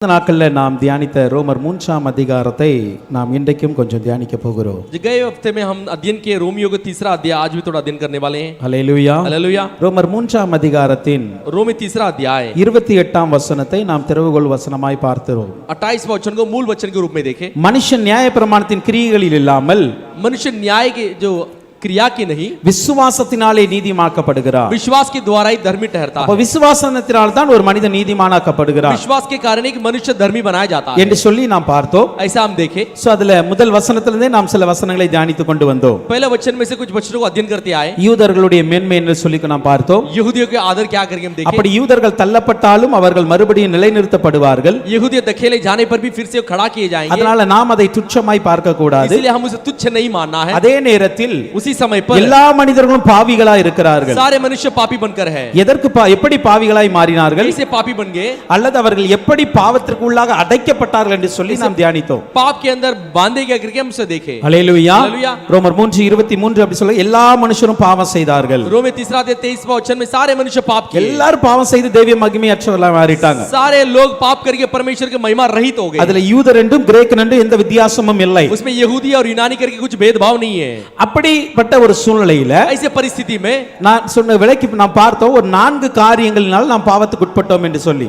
இந்த நாட்கள்ல நாம் தியானித்த ரோமர் 3ஆம் அதிகாரத்தை நாம் இன்றைக்கும் கொஞ்சம் தியானிக்க போகிறோம். गए हफ्ते में हम अध्ययन किए रोमियो का तीसरा अध्याय, आज भी थोड़ा अध्ययन करने वाले हैं. ஹல்லேலூயா. हालेलुया. ரோமர் 3ஆம் அதிகாரத்தின் रोमी तीसरा अध्याय 28ஆம் வசனத்தை நாம் திறவுகோல் வசனமாய் பார்த்தோம். 28वां वचन को मूल वचन के रूप में देखें. மனுஷன் நியாயப்பிரமாணத்தின் கிரியைகளில் இல்லாமல் मनुष्य न्याय के जो क्रिया की नहीं, விசுவாசத்தினாலே நீதிமாக்கப்படுகிறார். विश्वास के द्वारा ही धर्मी ठहरता அப்ப है. விசுவாசத்தினால் தான் ஒரு மனிதன் நீதிமானாக்கப்படுகிறார் विश्वास के कारण एक मनुष्य धर्मी बनाया जाता है, என்று சொல்லி நாம் பார்த்தோம். ऐसा हम देखें. சோ அதுல முதல் வசனத்திலிருந்தே நாம் சில வசனங்களை தியானித்துக் கொண்டு வந்தோம். पहले वचन में से कुछ वचनों को अध्ययन करते आए. யூதர்களுடைய மேன்மை என்று சொல்லி நாம் பார்த்தோம். यहूदियों के आदर क्या करके हम देखें. அப்படி யூதர்கள் தள்ளப்பட்டாலும் அவர்கள் மறுபடியும் நிலைநிறுத்தப்படுவார்கள். यहूदी धकेले जाने पर भी फिर से खड़ा किए जाएंगे, அதனால நாம் அதை துச்சமாய் பார்க்க கூடாது. इसलिए हम उसे तुच्छ नहीं मानना है. அதே நேரத்தில் उसी समय पर எல்லா மனிதர்களும் பாவிகளா இருக்கிறார்கள். सारे मनुष्य पापी बनकर है. எதற்கு எப்படி பாவிகளாய் மாறினார்கள், कैसे पापी बन गए, அல்லது அவர்கள் எப்படி பாவத்திற்கு உள்ளாக அடைக்கப்பட்டார்கள் என்று சொல்லி நாம் தியானித்தோம். पाप के अंदर बांधे गए करके हम उसे देखे. ஹல்லேலூயா. हालेलुया. ரோமர் 3:23 அப்படி சொல்ல எல்லா மனுஷரும் பாவம் செய்தார்கள். रोमी तीसरा अध्याय 23वां वचन में सारे मनुष्य पाप किए. எல்லாரும் பாவம் செய்து தெய்வ மகிமையற்றவர்களாக மாறிட்டாங்க. सारे लोग पाप करके परमेश्वर के महिमा रहित हो गए. அதுல யூதர் என்றும் கிரேக்கன் என்றும் எந்த வித்தியாசமும் இல்லை. उसमें यहूदी और यूनानी करके कुछ भेदभाव नहीं है. அப்படிப்பட்ட ஒரு சூழ்நிலையில ऐसे परिस्थिति में நான் சொன்ன விலைக்கு நாம் பார்த்தோம் ஒரு 4 காரியங்களினால் நாம் பாவத்துக்கு உட்பட்டோம் என்று சொல்லி.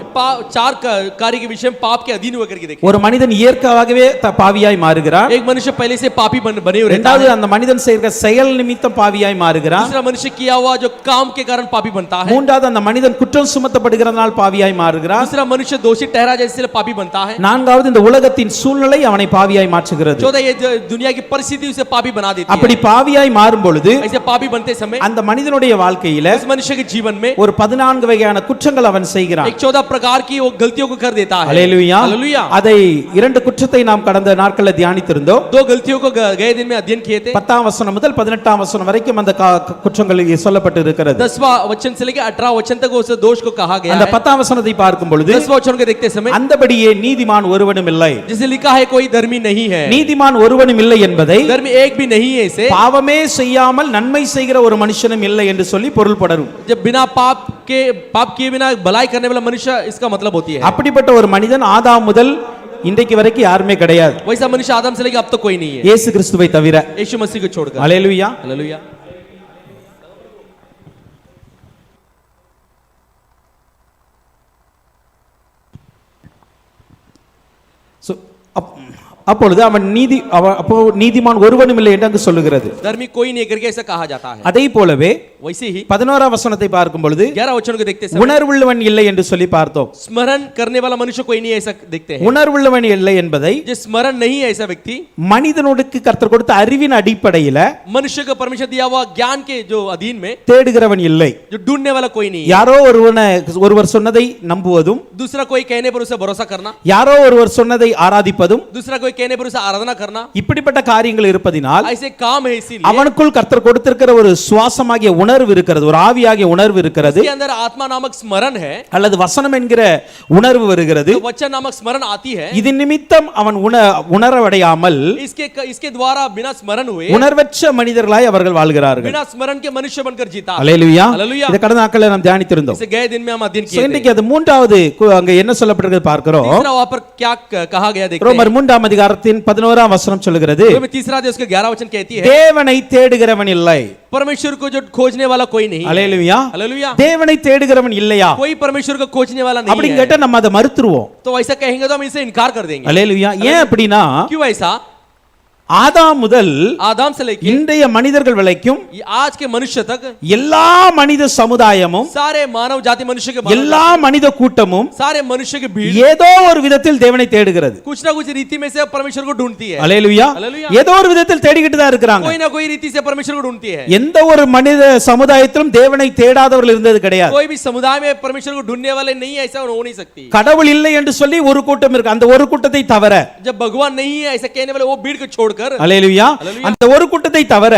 चार कार्य के विषय में पाप के अधीन होकर के देखे. ஒரு மனிதன் இயற்கையாகவே பாவியாய் மாறுகிறான். एक मनुष्य पहले से पापी बने हुए रहता இரண்டாவது है. அந்த மனிதன் செய்கிற செயல் நிமித்தம் பாவியாய் மாறுகிறான். दूसरा मनुष्य किया हुआ जो काम के कारण पापी बनता है. மூன்றாவது அந்த மனிதன் குற்றம் சுமத்தப்படுகிறதனால் பாவியாய் மாறுகிறான். दूसरा मनुष्य दोषी ठहरा जाए इसलिए पापी बनता है. நான்காவது இந்த உலகத்தின் சூழ்நிலை அவனை பாவியாய் மாற்றுகிறது. चौथा ये दुनिया की परिस्थिति उसे पापी बना देती है. அப்படி பாவியாய் மாறும் பொழுது ऐसे पापी बनते समय அந்த மனிதனுடைய வாழ்க்கையில उस मनुष्य के जीवन में ஒரு 14 वகையான குற்றங்கள் அவன் செய்கிறான். एक 14 प्रकार की वो गलतियों को कर देता है. ஹல்லேலூயா. हालेलुया. அதை 2 குற்றத்தை நாம் கடந்த நாட்களில் தியானித்திருந்தோம். दो गलतियों को गए दिन में अध्ययन किए थे. 10ஆம் வசனம் முதல் 18ஆம் வசனம் வரைக்கும் அந்த குற்றங்கள் சொல்லப்பட்டு இருக்கிறது. 10वां वचन से लेकर 18वां वचन तक उस दोष को कहा गया அந்த है. 10ஆம் வசனத்தை பார்க்கும் பொழுது 10वां वचन को देखते समय அந்தபடியே நீதிமான் ஒருவனும் இல்லை, जिसे लिखा है कोई धर्मी नहीं है. நீதிமான் ஒருவனும் இல்லை என்பதை धर्मी एक भी नहीं है, इसे பாவமே செய்யாமல் நன்மை செய்கிற ஒரு மனுஷனும் இல்லை என்று சொல்லி பொருள்படும். जब बिना पाप किए बिना भलाई करने वाला मनुष्य इसका मतलब होती है. அப்படிப்பட்ட ஒரு மனிதன் ஆதாம் முதல் இன்றைக்கு வரைக்கும் யாருமே கிடையாது. वैसा मनुष्य आदम से लेकर अब तक कोई नहीं है, இயேசு கிறிஸ்துவை தவிர. यीशु मसीह को छोड़कर. ஹல்லேலூயா. हालेलुया. அப்பொழுது அவன் நீதிமான் ஒருவனும் இல்லை என்று அங்கு சொல்லுகிறது. धर्मी कोई नहीं करके ऐसा कहा जाता है. அதே போலவே वैसे ही 11ஆம் வசனத்தை பார்க்கும் பொழுது 11 वचन को देखते समय உணர்வுள்ளவன் இல்லை என்று சொல்லி பார்த்தோம். स्मरण करने वाला मनुष्य कोई नहीं ऐसा देखते हैं. உணர்வுள்ளவன் இல்லை என்பதை जो स्मरण नहीं है ऐसा व्यक्ति மனிதனுக்கு கர்த்தர் கொடுத்த அறிவின் அடிப்படையில मनुष्य को परमेश्वर दिया हुआ ज्ञान के जो अधीन में தேடுகிறவன் இல்லை. जो ढूंढने वाला कोई नहीं है. யாரோ ஒருவர் சொன்னதை நம்புவதும், दूसरा कोई कहने पर उसे भरोसा करना, யாரோ ஒருவர் சொன்னதை ஆராதிப்பதும், दूसरा कोई कहने पर उसे आराधना करना, இப்படிப்பட்ட காரியங்கள் இருப்பதினால் ऐसे काम है. इसीलिए அவனுக்குள் கர்த்தர் கொடுத்திருக்கிற ஒரு சுவாசமாகிய உணர்வு இருக்கிறது, ஒரு ஆவியாகிய உணர்வு இருக்கிறது. इसके अंदर आत्मा नामक स्मरण है, அல்லது வசனம் என்கிற உணர்வு வருகிறது. तो वचन नामक स्मरण आती है. இது நிமித்தம் அவன் உணரவடையாமல் इसके द्वारा बिना स्मरण हुए உணர்வற்ற மனிதர்களாய் அவர்கள் வாழ்கிறார்கள். बिना स्मरण के मनुष्य बनकर जीता. ஹல்லேலூயா. हालेलुया. இத கடந்த நாட்களில் நாம் தியானித்திருந்தோம். इसे गए दिन में हम अध्ययन किए थे. இன்றைக்கு அது 3வது அங்க என்ன சொல்லப்பட்டிருக்கிறது பார்க்கிறோம். तीसरा वहां पर क्या कहा गया देखते हैं. ரோமர் 3ஆம் அதிகாரத்தின் 11ஆம் வசனம் சொல்கிறது, तीसरा अध्याय उसके 11 वचन कहती है, தேவனை தேடுகிறவன் இல்லை. परमेश्वर को जो खोजने वाला कोई नहीं. ஹல்லேலூயா. हालेलुया. தேவனை தேடுகிறவன் இல்லையா कोई परमेश्वर को खोजने वाला नहीं அப்படி है. கேட்டா நம்ம அதை மறுத்துருவோம். तो ऐसा कहेंगे तो हम इसे इनकार कर देंगे. ஹல்லேலூயா. ஏன் அப்படினா क्यों ऐसा? ஆதாம் முதல் आदम से लेकर இன்றைய மனிதர்கள் வரைக்கும் आज के मनुष्य तक எல்லா மனித சமுதாயமும், सारे मानव जाति मनुष्य के எல்லா மனித கூட்டமும் सारे मनुष्य के भीड़ ஏதோ ஒரு விதத்தில் தேவனை தேடுகிறது. कुछ ना कुछ रीति में से परमेश्वर को ढूंढती है. ஹல்லேலூயா. हालेलुया. ஏதோ ஒரு விதத்தில் தேடிக்கிட்டு தான் இருக்காங்க. कोई ना कोई रीति से परमेश्वर को ढूंढती है. எந்த ஒரு மனித சமுதாயத்திலும் தேவனை தேடாதவர்கள் இருந்தது கிடையாது. कोई भी समुदाय में परमेश्वर को ढूंढने वाले नहीं है, ऐसा हो नहीं सकती. கடவுள் இல்லை என்று சொல்லி ஒரு கூட்டம் இருக்கு. அந்த ஒரு கூட்டத்தை தவிர जब भगवान नहीं है ऐसा कहने वाले वो भीड़ को छोड़कर छोड़कर அல்லேலூயா. அல்லேலூயா. அந்த ஒரு கூட்டத்தை தவிர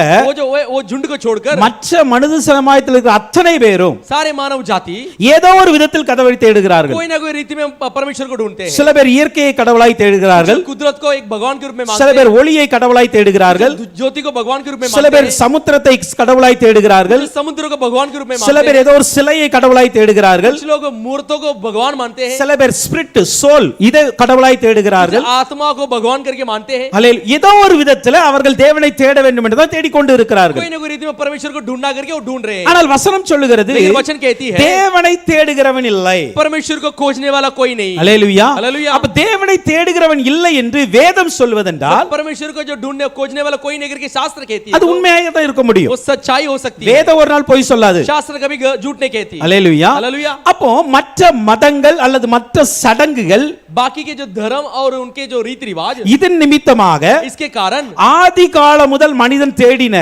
वो झुंड को छोड़कर மற்ற மனித சமுதாயத்தில் இருக்கிற அத்தனை பேரும் सारे मानव जाति ஏதோ ஒரு விதத்தில் கடவுளை தேடுகிறார்கள். कोई ना कोई रीति में परमेश्वर को ढूंढते हैं. சில பேர் இயற்கையை கடவுளாய் தேடுகிறார்கள், कुदरत को एक भगवान के रूप में சில मानते பேர் हैं. ஒளியை கடவுளாய் தேடுகிறார்கள், ज्योति को भगवान के रूप में சில मानते பேர் हैं. சமுத்திரத்தை கடவுளாய் தேடுகிறார்கள், समुद्र को भगवान के रूप में சில मानते பேர் हैं. ஏதோ ஒரு சிலையை கடவுளாய் தேடுகிறார்கள், कुछ लोग मूर्तों को भगवान मानते हैं. சில பேர் ஸ்பிரிட் சோல் இதை கடவுளாய் தேடுகிறார்கள். कुछ आत्मा को भगवान करके मानते हैं. அல்லேலூயா. ஏதோ ஒரு விதத்தில் அவர்கள் தேவனை தேட வேண்டும் என்று தான் தேடிக்கொண்டு இருக்கிறார்கள். कोई ना कोई रीति में परमेश्वर को ढूंढना करके वो ढूंढ रहे हैं. ஆனால் வசனம் சொல்லுகிறது लेकिन वचन कहती है தேவனை தேடுகிறவன் இல்லை. परमेश्वर को खोजने वाला कोई नहीं. அல்லேலூயா. हालेलुया. அப்ப தேவனை தேடுகிறவன் இல்லை என்று வேதம் சொல்வதென்றால் परमेश्वर को जो ढूंढने खोजने वाला कोई नहीं करके शास्त्र कहती है அது உண்மையாக தான் இருக்க முடியும். वो सच्चाई हो सकती है. வேதம் ஒரு நாள் பொய் சொல்லாது. शास्त्र कभी झूठ नहीं कहती. அல்லேலூயா. हालेलुया. அப்போ மற்ற மதங்கள் அல்லது மற்ற சடங்குகள் बाकी के जो धर्म और उनके जो रीति रिवाज இதன் நிமித்தமாக इसके कारण ஆதி காலம் முதல் மனிதன் தேடின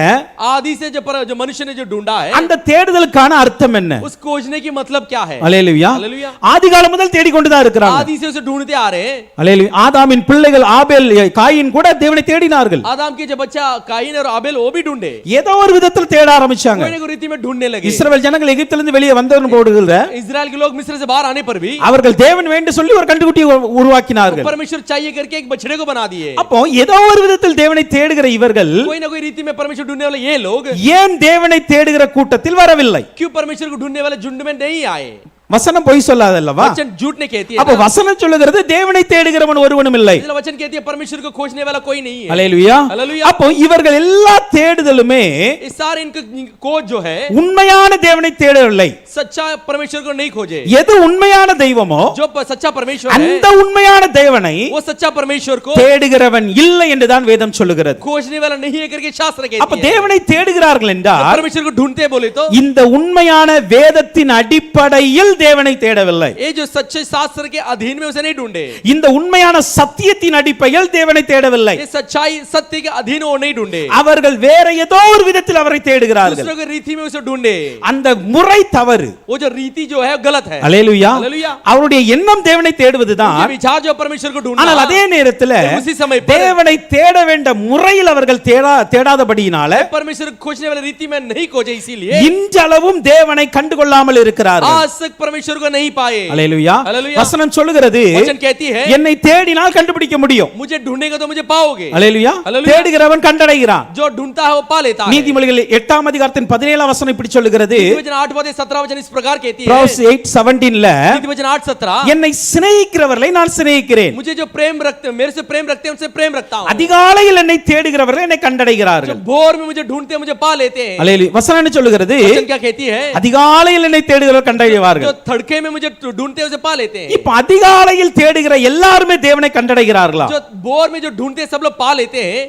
आदि से जो मनुष्य ने जो ढूंढा है அந்த தேடுதலுக்கான அர்த்தம் என்ன? उस खोजने की मतलब क्या है? அல்லேலூயா. हालेलुया. ஆதி காலம் முதல் தேடிக்கொண்டுதான் இருக்கிறாங்க. आदि से उसे ढूंढते आ रहे हैं. அல்லேலூயா. ஆதாமின் பிள்ளைகள் ஆபேல் காயின் கூட தேவனை தேடினார்கள். आदम के जो बच्चा काइन और आबेल वो भी ढूंढे. ஏதோ ஒரு விதத்தில் தேட ஆரம்பிச்சாங்க. कोई ना कोई रीति में ढूंढने लगे. இஸ்ரவேல் ஜனங்கள் எகிப்திலிருந்து வெளியே வந்தவன் போடுகிற इजराइल के लोग मिस्र से बाहर आने पर भी அவர்கள் தேவன் வேண்டும் சொல்லி ஒரு கண்டுகுட்டியை உருவாக்கினார்கள். परमेश्वर चाहिए करके एक बछड़े को बना दिए. அப்போ ஏதோ ஒரு விதத்தில் தேவனை தேடுகிற இவர்கள் कोई ना कोई रीति में परमेश्वर ढूंढने वाले ये लोग ஏன் தேவனை தேடுகிற கூட்டத்தில் வரவில்லை? क्यों परमेश्वर को ढूंढने वाले झुंड में नहीं आए? வசனம் பொய் சொல்லாதல்லவா? वचन झूठ नहीं कहती है அப்ப ना? வசனம் சொல்லுகிறது தேவனை தேடுகிறவன் ஒருவனும் இல்லை. इसलिए वचन कहती है परमेश्वर को खोजने वाला कोई नहीं है. அல்லேலூயா. हालेलुया. அப்போ இவர்கள் எல்லா தேடுதலுமே इस सारे इनका खोज जो है உண்மையான தேவனை தேடவில்லை. सच्चा परमेश्वर को नहीं खोजे. எது உண்மையான தெய்வமோ जो सच्चा परमेश्वर அந்த है உண்மையான தேவனை वो सच्चा परमेश्वर को தேடுகிறவன் இல்லை என்றுதான் வேதம் சொல்லுகிறது. खोजने वाला नहीं है करके शास्त्र அப்ப कहती है. தேவனை தேடுகிறார்கள் என்றால் परमेश्वर को ढूंढते बोले तो இந்த உண்மையான வேதத்தின் அடிப்படையில் தேவனை தேடவில்லை. ये जो सच्चे शास्त्र के अधीन में उसे नहीं ढूंढे. இந்த உண்மையான சத்தியத்தின் அடிப்படையில் தேவனை தேடவில்லை. ये सच्चाई सत्य के अधीन वो नहीं ढूंढे. அவர்கள் வேற ஏதோ ஒரு விதத்தில் அவரை தேடுகிறார்கள். दूसरों की रीति में उसे ढूंढे. அந்த முறை தவறு. वो जो रीति जो है गलत है. அல்லேலூயா. हालेलुया. அவருடைய எண்ணம் தேவனை ये தேடுவதுதான். विचार जो परमेश्वर को ढूंढना ஆனால் அதே நேரத்தில் उसी समय पर தேவனை தேட வேண்டிய முறையில் அவர்கள் தேடாதபடியினால परमेश्वर को खोजने वाली रीति में नहीं खोजे इसीलिए இன்றளவும் தேவனை கண்டுகொள்ளாமல் இருக்கிறார்கள். आज तक परमेश्वर को नहीं पाए. அல்லேலூயா. हालेलुया. வசனம் சொல்லுகிறது वचन कहती है என்னை தேடினால் கண்டுபிடிக்க முடியும். मुझे ढूंढेगा तो मुझे पाओगे. அல்லேலூயா. हालेलुया. தேடுகிறவன் கண்டடைகிறான். जो ढूंढता है वो पा लेता है. நீதிமொழிகள் 8ஆம் அதிகாரத்தின் 17ஆம் வசனம் இப்படி சொல்லுகிறது. वचन 8 पद 17 वचन इस प्रकार कहती है. Proverbs 8:17ல वचन 8 17 என்னை சிநேகிக்கிறவர்களை நான் சிநேகிக்கிறேன். मुझे जो प्रेम रखते हैं मेरे से प्रेम रखते हैं उनसे प्रेम रखता हूं. அதிகாலையில் என்னை தேடுகிறவர்கள் என்னை जो கண்டடைகிறார்கள். भोर में मुझे ढूंढते हैं मुझे पा लेते हैं. அல்லேலூயா. வசனம் என்ன சொல்லுகிறது? वचन क्या कहती है? அதிகாலையில் என்னை தேடுகிறவர்கள் जो கண்டடைவார்கள். तड़के में मुझे ढूंढते हैं उसे पा लेते हैं. இப்ப அதிகாலையில் தேடுகிற எல்லாருமே தேவனை கண்டடைகிறார்களா? जो भोर में जो ढूंढते हैं सब लोग पा लेते हैं.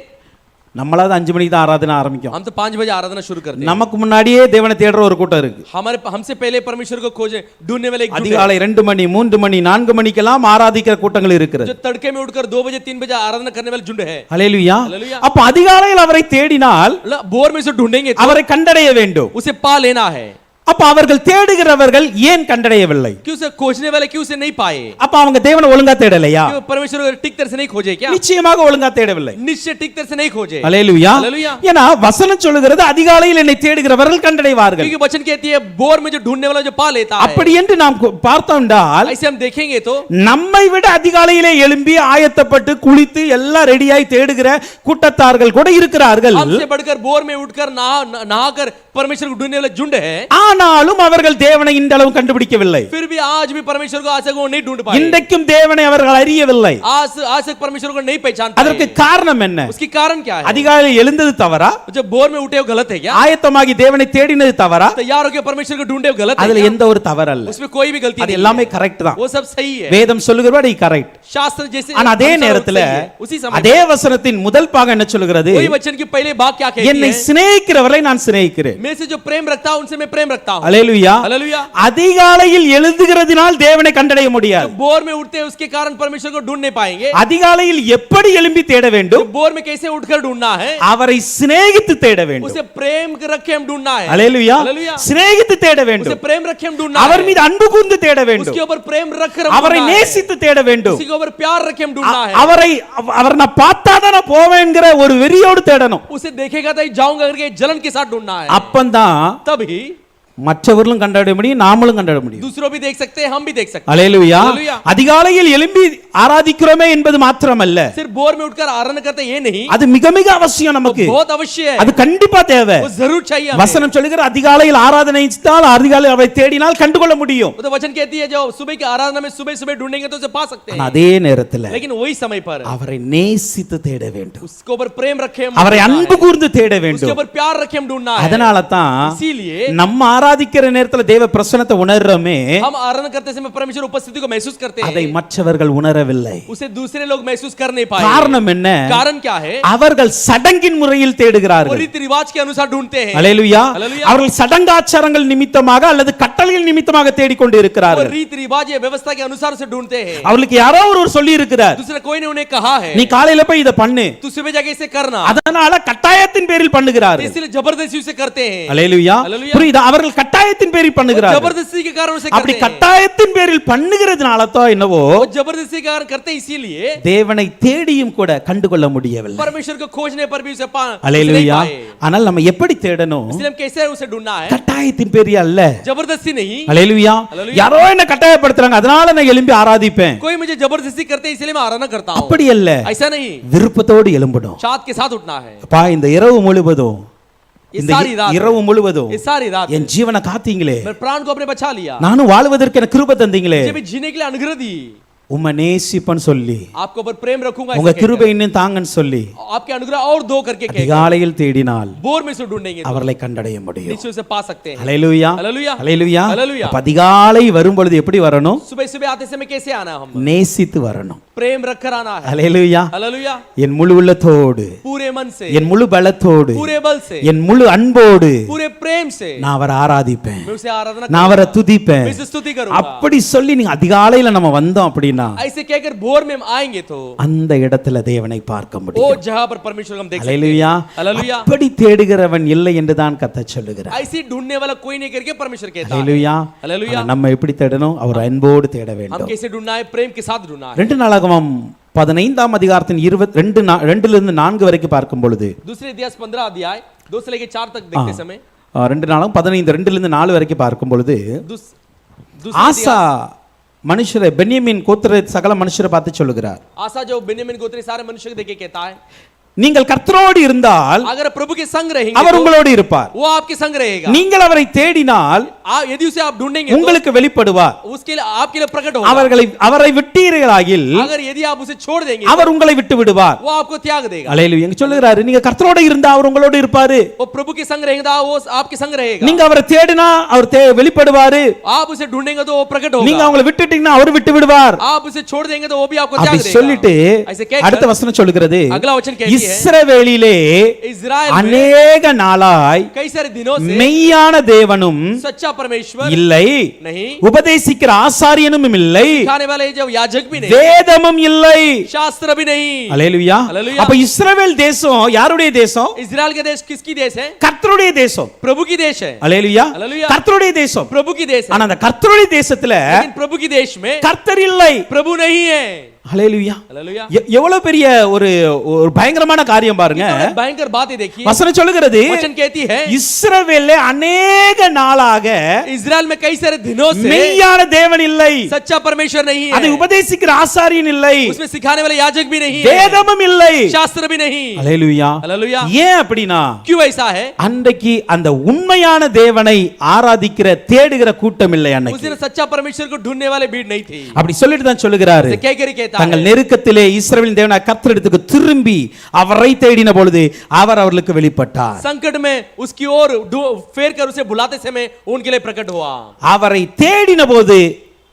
நம்மளாவது 5 மணிக்கு தான் ஆராதனை ஆரம்பிக்கும். हम तो 5 बजे आराधना शुरू करते हैं. நமக்கு முன்னாடியே தேவனை தேடுற ஒரு கூட்டம் இருக்கு. हमसे पहले परमेश्वर को खोजे ढूंढने वाले एक झुंड है. அதிகாலை 2 மணி 3 மணி 4 மணிக்கெல்லாம் ஆராதிக்கிற கூட்டங்கள் இருக்கிறது. जो तड़के में उठकर 2 बजे 3 बजे आराधना करने वाले झुंड है. அல்லேலூயா. हालेलुया. அப்ப அதிகாலையில் அவரை தேடினால் भोर में से ढूंढेंगे तो அவரை கண்டடைய வேண்டும். उसे पा लेना है. அப்ப அவர்கள் தேடுகிறவர்கள் ஏன் கண்டடையவில்லை? क्यों उसे खोजने वाले क्यों उसे नहीं पाए? அப்ப அவங்க தேவனை ஒழுங்கா தேடலையா? क्यों परमेश्वर को ठीक तरह से नहीं खोजे क्या? நிச்சயமாக ஒழுங்கா தேடவில்லை. निश्चय ठीक तरह से नहीं खोजे. அல்லேலூயா. हालेलुया. ஏன்னா வசனம் சொல்லுகிறது அதிகாலையில் என்னை தேடுகிறவர்கள் கண்டடைவார்கள். क्योंकि वचन कहती है भोर में जो ढूंढने वाला जो पा लेता है. அப்படி என்று நாம் பார்த்தோம்னால் ऐसे हम देखेंगे तो நம்மை விட அதிகாலையிலே எழும்பி ஆயத்தப்பட்டு குளித்து எல்லாம் ரெடியாய் தேடுகிற கூட்டத்தார்கள் கூட இருக்கிறார்கள். हमसे बढ़कर भोर में उठकर नहाकर परमेश्वर को ढूंढने वाले झुंड है. ஆனாலும் அவர்கள் தேவனை இன்றளவு கண்டுபிடிக்கவில்லை. फिर भी आज भी परमेश्वर को आज तक वो नहीं ढूंढ पाए. இன்றைக்கும் தேவனை அவர்கள் அறியவில்லை. आज तक परमेश्वर को नहीं पहचान पाए. அதற்கு காரணம் என்ன? उसकी कारण क्या है? அதிகாலையில் எழுந்தது தவறா? जब भोर में उठे वो गलत है क्या? ஆயத்தமாகி தேவனை தேடினது தவறா? तैयार होकर परमेश्वर को ढूंढे वो गलत है அதுல क्या? எந்த ஒரு தவறு அல்ல. उसमें कोई भी गलती அது नहीं எல்லாமே है. கரெக்ட் தான். वो सब सही है. வேதம் சொல்லுகிறபடி கரெக்ட். शास्त्र जैसे ஆனா அதே अनुसार நேரத்துல सही है. उसी समय அதே வசனத்தின் முதல் பாகம் என்ன சொல்லுகிறது? वही वचन की पहले भाग क्या कहती என்னை है? சிநேகிக்கிறவரை நான் சிநேகிக்கிறேன். मैं से जो प्रेम रखता हूं उनसे मैं प्रेम रखता रखता हूँ। அல்லேலூயா हालेलुया। அதிகாலையில் எழுந்துகிறதினால் தேவனை கண்டடைய முடியாது बोर में उठते हैं उसके कारण परमेश्वर को ढूंढ नहीं पाएंगे। அதிகாலையில் எப்படி எழும்பி தேட வேண்டும் बोर में कैसे उठकर ढूंढना है, அவரை சிநேகித்து தேட வேண்டும் उसे प्रेम रखे हम ढूंढना है। அல்லேலூயா हालेलुया। சிநேகித்து தேட उसे வேண்டும் प्रेम रखे हम ढूंढना அவர் है। மீது அன்பு கூர்ந்து தேட வேண்டும் उसके ऊपर प्रेम रख कर அவரை ढूंढना है। நேசித்து தேட வேண்டும் उसी के ऊपर प्यार रखे हम ढूंढना है। அவரை அவர் நான் பார்த்தாதான் நான் போவேன்ங்கிற ஒரு வெறியோடு தேடணும் उसे देखेगा तो जाऊंगा करके जलन के साथ ढूंढना है। அப்பந்தான் तभी மற்றவர்களும் கண்டறிய முடியும் நாமளும் கண்டறிய முடியும் दूसरों भी देख सकते हैं, हम भी देख सकते हैं। அல்லேலூயா हालेलुया। அதிகாலையில் எழும்பி ஆராதிக்கிறோமே என்பது மாத்திரமல்ல सिर्फ बोर में उठकर आराधना करते ये नहीं, அது மிக மிக அவசியம் நமக்கு बहुत अवश्य है, அது கண்டிப்பா தேவை वो जरूर चाहिए हमें। வசனம் சொல்லுகிற அதிகாலையில் ஆராதனைத்தால் அதிகாலையில் அவரை தேடினால் கண்டுகொள்ள முடியும் वो तो वचन कहती है जो सुबह की आराधना में सुबह सुबह ढूंढेंगे तो उसे पा सकते ஆனா हैं, அதே நேரத்துல लेकिन वही समय पर அவரை நேசித்து தேட வேண்டும் उसके ऊपर प्रेम रखे हम அவரை ढूंढना அன்பு है। கூர்ந்து தேட उसके வேண்டும் ऊपर प्यार रखे हम ढूंढना है। அதனால தான் इसीलिए நம்ம ஆராதிக்கிற நேரத்துல தேவ பிரசன்னத்தை உணர்றோமே हम आराधना करते समय परमेश्वर उपस्थिति को महसूस करते அதை हैं, மற்றவர்கள் உணரவில்லை उसे दूसरे लोग महसूस कर नहीं पाए। காரணம் என்ன कारण क्या है, அவர்கள் சடங்கின் முறையில் वो தேடுகிறார்கள் रीति रिवाज के अनुसार ढूंढते हैं। அல்லேலூயா அல்லேலூயா। அவர்கள் சடங்காச்சாரங்கள் நிமித்தமாக அல்லது கட்டளைகள் நிமித்தமாக தேடிக்கொண்டு वो இருக்கிறார்கள் रीति रिवाज या व्यवस्था के अनुसार उसे ढूंढते हैं। அவர்களுக்கு யாரோ ஒருவர் சொல்லி இருக்கிறார் दूसरे कोई ने उन्हें कहा है நீ காலையில போய் இத பண்ணு तू सुबह जाके इसे करना, அதனால கட்டாயத்தின் பேரில் பண்ணுகிறார்கள் इसलिए जबरदस्ती उसे करते हैं। அல்லேலூயா அல்லேலூயா। புரியுதா அவர்கள் கட்டாயத்தின் பேரில் பண்ணுகிறார்கள் जबरदस्ती के कारण उसे அப்படி करते हैं। கட்டாயத்தின் பேரில் பண்ணுகிறதுனால தான் என்னவோ वो जबरदस्ती के कारण करते हैं, इसीलिए தேவனை தேடியும் கூட கண்டுகொள்ள முடியவில்லை परमेश्वर को खोजने पर भी उसे उसे नहीं அல்லேலூயா पाए। ஆனால் நம்ம எப்படி தேடணும் इसलिए हम कैसे उसे ढूंढना है, கட்டாயத்தின் பேரில் அல்ல जबरदस्ती नहीं। அல்லேலூயா அல்லேலூயா। யாரோ என்ன கட்டாயப்படுத்துறாங்க அதனால நான் எழும்பி ஆராதிப்பேன் कोई मुझे जबरदस्ती करते हैं इसलिए मैं आराधना करता हूँ, அப்படி அல்ல ऐसा नहीं। விருப்பத்தோடு எழும்பணும் चाहत के साथ उठना है। அப்பா இந்த இரவு முழுவதும் ये இந்த सारी रात, இரவு முழுவதும் ये सारी रात என் ஜீவனை காத்தீங்களே मैं प्राण को अपने बचा लिया, நானும் வாழ்வதற்கு எனக்கு கிருபை தந்தீங்களே मुझे भी जीने के लिए अनुग्रह दी, உம்மை நேசிப்பேன்னு சொல்லி आपके ऊपर प्रेम रखूंगा உங்க ऐसे कहकर। கிருபை இன்னும் தாங்கன்னு சொல்லி आपके अनुग्रह और दो करके कहकर அதிகாலையில் தேடினால் बोर में से ढूंढेंगे तो அவர்களை கண்டடைய முடியும் निश्चय उसे पा सकते हैं। ஹalleluya हालेलुया। ஹalleluya हालेलुया। அப்ப அதிகாலை வரும் பொழுது எப்படி வரணும் सुबह सुबह आते समय कैसे आना, हम நேசித்து வரணும் प्रेम रखकर आना है। ஹalleluya हालेलुया। என் முழு உள்ளத்தோடு पूरे मन से, என் முழு பலத்தோடு पूरे बल से, என் முழு அன்போடு पूरे प्रेम से நான் அவரை ஆராதிப்பேன் मैं उसे आराधना நான் அவரை करूंगा, துதிப்பேன் मैं उसे स्तुति करूंगा। அப்படி சொல்லி நீங்க அதிகாலையில நம்ம வந்தோம் அப்படின்னா ऐसे कहकर भोर में हम आएंगे तो அந்த இடத்துல தேவனை பார்க்க वो முடியும் जहां पर परमेश्वर को हम देख सकते हैं। ஹalleluya हालेलुया। அப்படி தேடுகிறவன் இல்லை என்று தான் கர்த்தர் சொல்லுகிறார் ऐसे ढूंढने वाला कोई नहीं करके परमेश्वर कहता है। ஹalleluya हालेलुया। ஆனா நம்ம எப்படி தேடணும் அவர் அன்போடு தேட हम வேண்டும் कैसे ढूंढना है, प्रेम के साथ ढूंढना है। 2 நாளாகமம் 15ஆம் அதிகாரத்தின் 2 இருந்து 4 வரைக்கும் பார்க்கும் பொழுது दूसरे इतिहास 15 अध्याय 2 से लेकर 4 तक देखते समय 2 நாளாகும் 15 2 இருந்து 4 வரைக்கும் பார்க்கும் பொழுது दूसरे ஆசா மனுஷரை பென்யமீன் கோத்திர சகல மனுஷரை பார்த்து சொல்லுகிறார் आशा जो बेन्यामीन गोत्री सारे मनुष्य को देखे कहता है, நீங்கள் கர்த்தரோடு இருந்தால் अगर प्रभु के संग रहेंगे அவர் तो உங்களோடு இருப்பார் वो आपके संग रहेगा। நீங்கள் அவரை தேடினால் यदि उसे आप ढूंढेंगे तो உங்களுக்கு வெளிப்படுவார் उसके लिए आपके लिए प्रकट होगा। அவரை விட்டீர்களாகில் अगर यदि आप उसे छोड़ देंगे அவர் உங்களை விட்டு விடுவார் वो आपको त्याग देगा। அல்லேலூயா எங்க சொல்லுகிறாரு நீங்க கர்த்தரோடு இருந்தா அவர் உங்களோடு இருப்பாரு वो प्रभु के संग रहेगा, वो आपके संग रहेगा। நீங்க அவரை தேடினா அவர் வெளிப்படுவாரு आप उसे ढूंढेंगे तो वो प्रकट நீங்க होगा। அவங்களை விட்டுட்டீங்கன்னா அவர் விட்டு விடுவார் आप उसे छोड़ देंगे तो वो भी आपको त्याग அப்படி देगा। சொல்லிட்டு ऐसे कहकर அடுத்த வசனம் சொல்லுகிறது अगला वचन कहती है, இஸ்ரவேலிலே इजराइल में அநேக நாளாய் कई सारे दिनों से மெய்யான தேவனும் सच्चा परमेश्वर இல்லை नहीं, உபதேசிக்கிற ஆசாரியனும் இல்லை खाने वाले जो याजक भी नहीं, வேதமும் இல்லை शास्त्र भी नहीं। அல்லேலூயா அல்லேலூயா। அப்ப இஸ்ரவேல் தேசம் யாருடைய தேசம் इजराइल का देश किसकी देश है? கர்த்தருடைய தேசம் प्रभु की देश है। அல்லேலூயா அல்லேலூயா। கர்த்தருடைய தேசம் प्रभु की देश है। ஆனா அந்த கர்த்தருடைய தேசத்துல लेकिन प्रभु की देश में கர்த்தர் இல்லை प्रभु नहीं है। அல்லேலூயா हालेलुया। எவ்வளவு பெரிய ஒரு பயங்கரமான காரியம் பாருங்க कितना भयंकर बात है देखिए। வசனம் சொல்லுகிறது वचन कहती है, இஸ்ரவேல்ல अनेक நாளாக इजराइल में कई सारे दिनों से மெய்யான தேவன் இல்லை सच्चा परमेश्वर नहीं அதை है, உபதேசிக்கிற ஆசாரியன் இல்லை उसमें सिखाने वाले याजक भी नहीं है, வேதமும் இல்லை शास्त्र भी नहीं। அல்லேலூயா हालेलुया। ஏன் அப்படினா क्यों ऐसा है? அன்றைக்கு அந்த உண்மையான தேவனை ஆராதிக்கிற தேடுகிற கூட்டம் இல்லை उस அன்னைக்கு दिन सच्चा परमेश्वर को ढूंढने वाले भीड़ नहीं थी। அப்படி சொல்லிட்டு தான் சொல்லுகிறாரு ऐसे कहकर ही कहता தங்கள் है, நெருக்கத்திலே இஸ்ரவேலின் தேவனாகிய கர்த்தரிடத்துக்கு திரும்பி அவரை தேடின பொழுது அவர் அவர்களுக்கு வெளிப்பட்டார் संकट में उसकी ओर फेर कर उसे बुलाते समय उनके लिए प्रकट हुआ। அவரை தேடின போது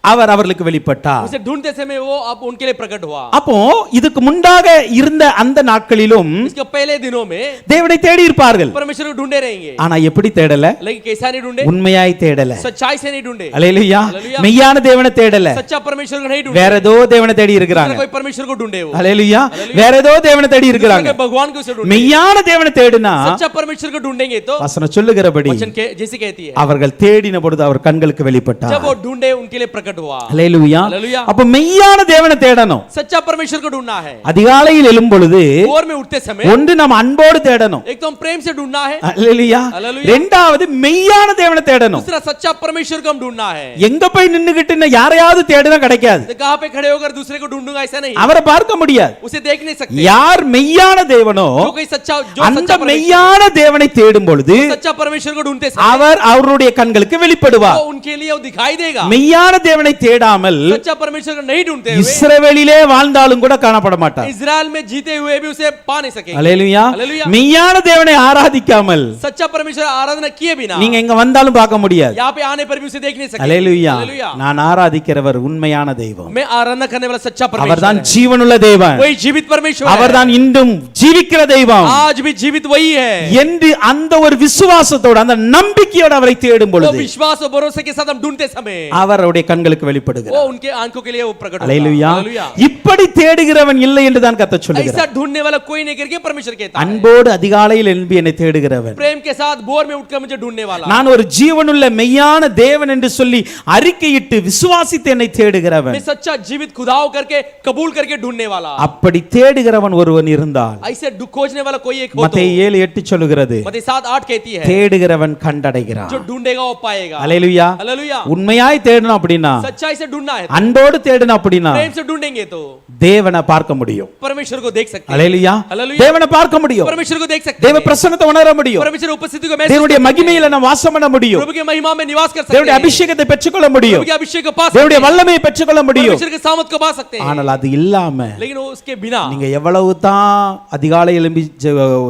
அவர் அவர்களுக்கு வெளிப்பட்டார். उसे ढूंढते समय वो अब उनके लिए प्रकट हुआ. அப்போ இதுக்கு முன்பாக இருந்த அந்த நாட்களிலும் इसके पहले दिनों में தேவனை தேடி இருப்பார்கள். परमेश्वर को ढूंढे रहेंगे. ஆனா எப்படி தேடல? लेकिन कैसा नहीं ढूंढे? உண்மையாய் தேடல. सच्चाई से नहीं ढूंढे. அல்லேலூயா. हालेलुया. மெய்யான தேவனை தேடல. सच्चा परमेश्वर को नहीं ढूंढे. வேற ஏதோ தேவனை தேடி இருக்கிறாங்க. कोई परमेश्वर को ढूंढे वो. அல்லேலூயா. வேற ஏதோ தேவனை தேடி இருக்கிறாங்க. भगवान को उसे ढूंढे. மெய்யான தேவனை தேடினா सच्चा परमेश्वर को ढूंढेंगे तो வசனம் சொல்லுகிறபடி वचन जैसे कहती है அவர்கள் தேடின பொழுது அவர் கண்களுக்கு வெளிப்பட்டார். जब वो ढूंढे उनके लिए प्रकट हुआ. அல்லேலூயா. हालेलुया. அப்ப மெய்யான தேவனை தேடணும். सच्चा परमेश्वर को ढूंढना है. அதிகாலையில் எழும் பொழுது भोर में उठते समय ஒன்று நம்ம அன்போடு தேடணும். एक तो हम प्रेम से ढूंढना है. அல்லேலூயா. हालेलुया. இரண்டாவது மெய்யான தேவனை தேடணும். दूसरा सच्चा परमेश्वर को हम ढूंढना है. எங்க போய் நின்னுகிட்டு யாரையாவது தேடினா கிடைக்காது. तो कहां पे खड़े होकर दूसरे को ढूंढूंगा ऐसा नहीं. அவரை பார்க்க முடியாது. उसे देख नहीं सकते. யார் மெய்யான தேவனோ जो कोई सच्चा जो அந்த सच्चा परमेश्वर மெய்யான தேவனை தேடும் பொழுது सच्चा परमेश्वर को ढूंढते समय அவர் அவருடைய கண்களுக்கு வெளிப்படுவார். वो उनके लिए वो दिखाई देगा. மெய்யான தேவனை தேடாமல் सच्चा परमेश्वर को नहीं ढूंढते हुए இஸ்ரவேலிலே வாழ்ந்தாலும் கூட காணப்பட மாட்டார். इजराइल में जीते हुए भी उसे पा नहीं सकेंगे. அல்லேலூயா. हालेलुया. மெய்யான தேவனை ஆராதிக்காமல் सच्चा परमेश्वर आराधना किए बिना நீங்க எங்க வந்தாலும் பார்க்க முடியாது. यहाँ पे आने पर भी उसे देख नहीं सकते. அல்லேலூயா. हालेलुया. நான் ஆராதிக்கிறவர் உண்மையான தெய்வம். मैं आराधना करने वाला सच्चा परमेश्वर அவர்தான் है. ஜீவனுள்ள தேவன். वही जीवित परमेश्वर है. அவர்தான் இன்றும் ஜீவிக்கிற தெய்வம் आज भी जीवित वही है. என்று அந்த ஒரு விசுவாசத்தோட அந்த நம்பிக்கையோட அவரை தேடும் वो பொழுது विश्वास और भरोसे के साथ हम ढूंढते समय அவருடைய கண்களுக்கு वो வெளிப்படுகிறார். उनके आंखों के लिए वो प्रकट होगा. அல்லேலூயா. हालेलुया. இப்படி தேடுகிறவன் இல்லை என்று தான் கர்த்தர் ऐसा சொல்லுகிறார். ढूंढने वाला कोई नहीं करके परमेश्वर कहता है. அன்போடு அதிகாலையில் எழும்பி என்னை தேடுகிறவன் प्रेम के साथ भोर में उठकर मुझे ढूंढने वाला. நான் ஒரு ஜீவனுள்ள மெய்யான தேவன் என்று சொல்லி அறிக்கையிட்டு விசுவாசித்து என்னை தேடுகிறவன். मैं सच्चा जीवित खुदाओ करके कबूल करके ढूंढने वाला. அப்படி தேடுகிறவன் ஒருவன் இருந்தால் ऐसे खोजने वाला कोई एक हो तो மத்தேயு 7:8 சொல்லுகிறது मत्ती 7:8 कहती है தேடுகிறவன் கண்டடைகிறான். जो ढूंढेगा वो पाएगा. அல்லேலூயா. हालेलुया. உண்மையாய் தேடணும் அப்படின்னா सच्चाई से ढूंढना है. அன்போடு தேடணும் அப்படின்னா प्रेम से ढूंढेंगे तो தேவனை பார்க்க முடியும். परमेश्वर को देख सकते हैं. அல்லேலூயா. हालेलुया. தேவனை பார்க்க முடியும். परमेश्वर को देख सकते தேவ हैं. பிரசன்னத்தை உணர முடியும். परमेश्वर उपस्थिति को महसूस தேவனுடைய कर सकते हैं. மகிமையில நாம் வாசம் பண்ண முடியும். प्रभु के महिमा में निवास कर सकते தேவனுடைய हैं. அபிஷேகத்தை பெற்றுக்கொள்ள முடியும். प्रभु के अभिषेक को पा सकते தேவனுடைய हैं. வல்லமையை பெற்றுக்கொள்ள முடியும். परमेश्वर के सामर्थ को पा सकते हैं. ஆனால் அது இல்லாம लेकिन वो उसके बिना நீங்க எவ்வளவு தான் அதிகாலை எழும்பி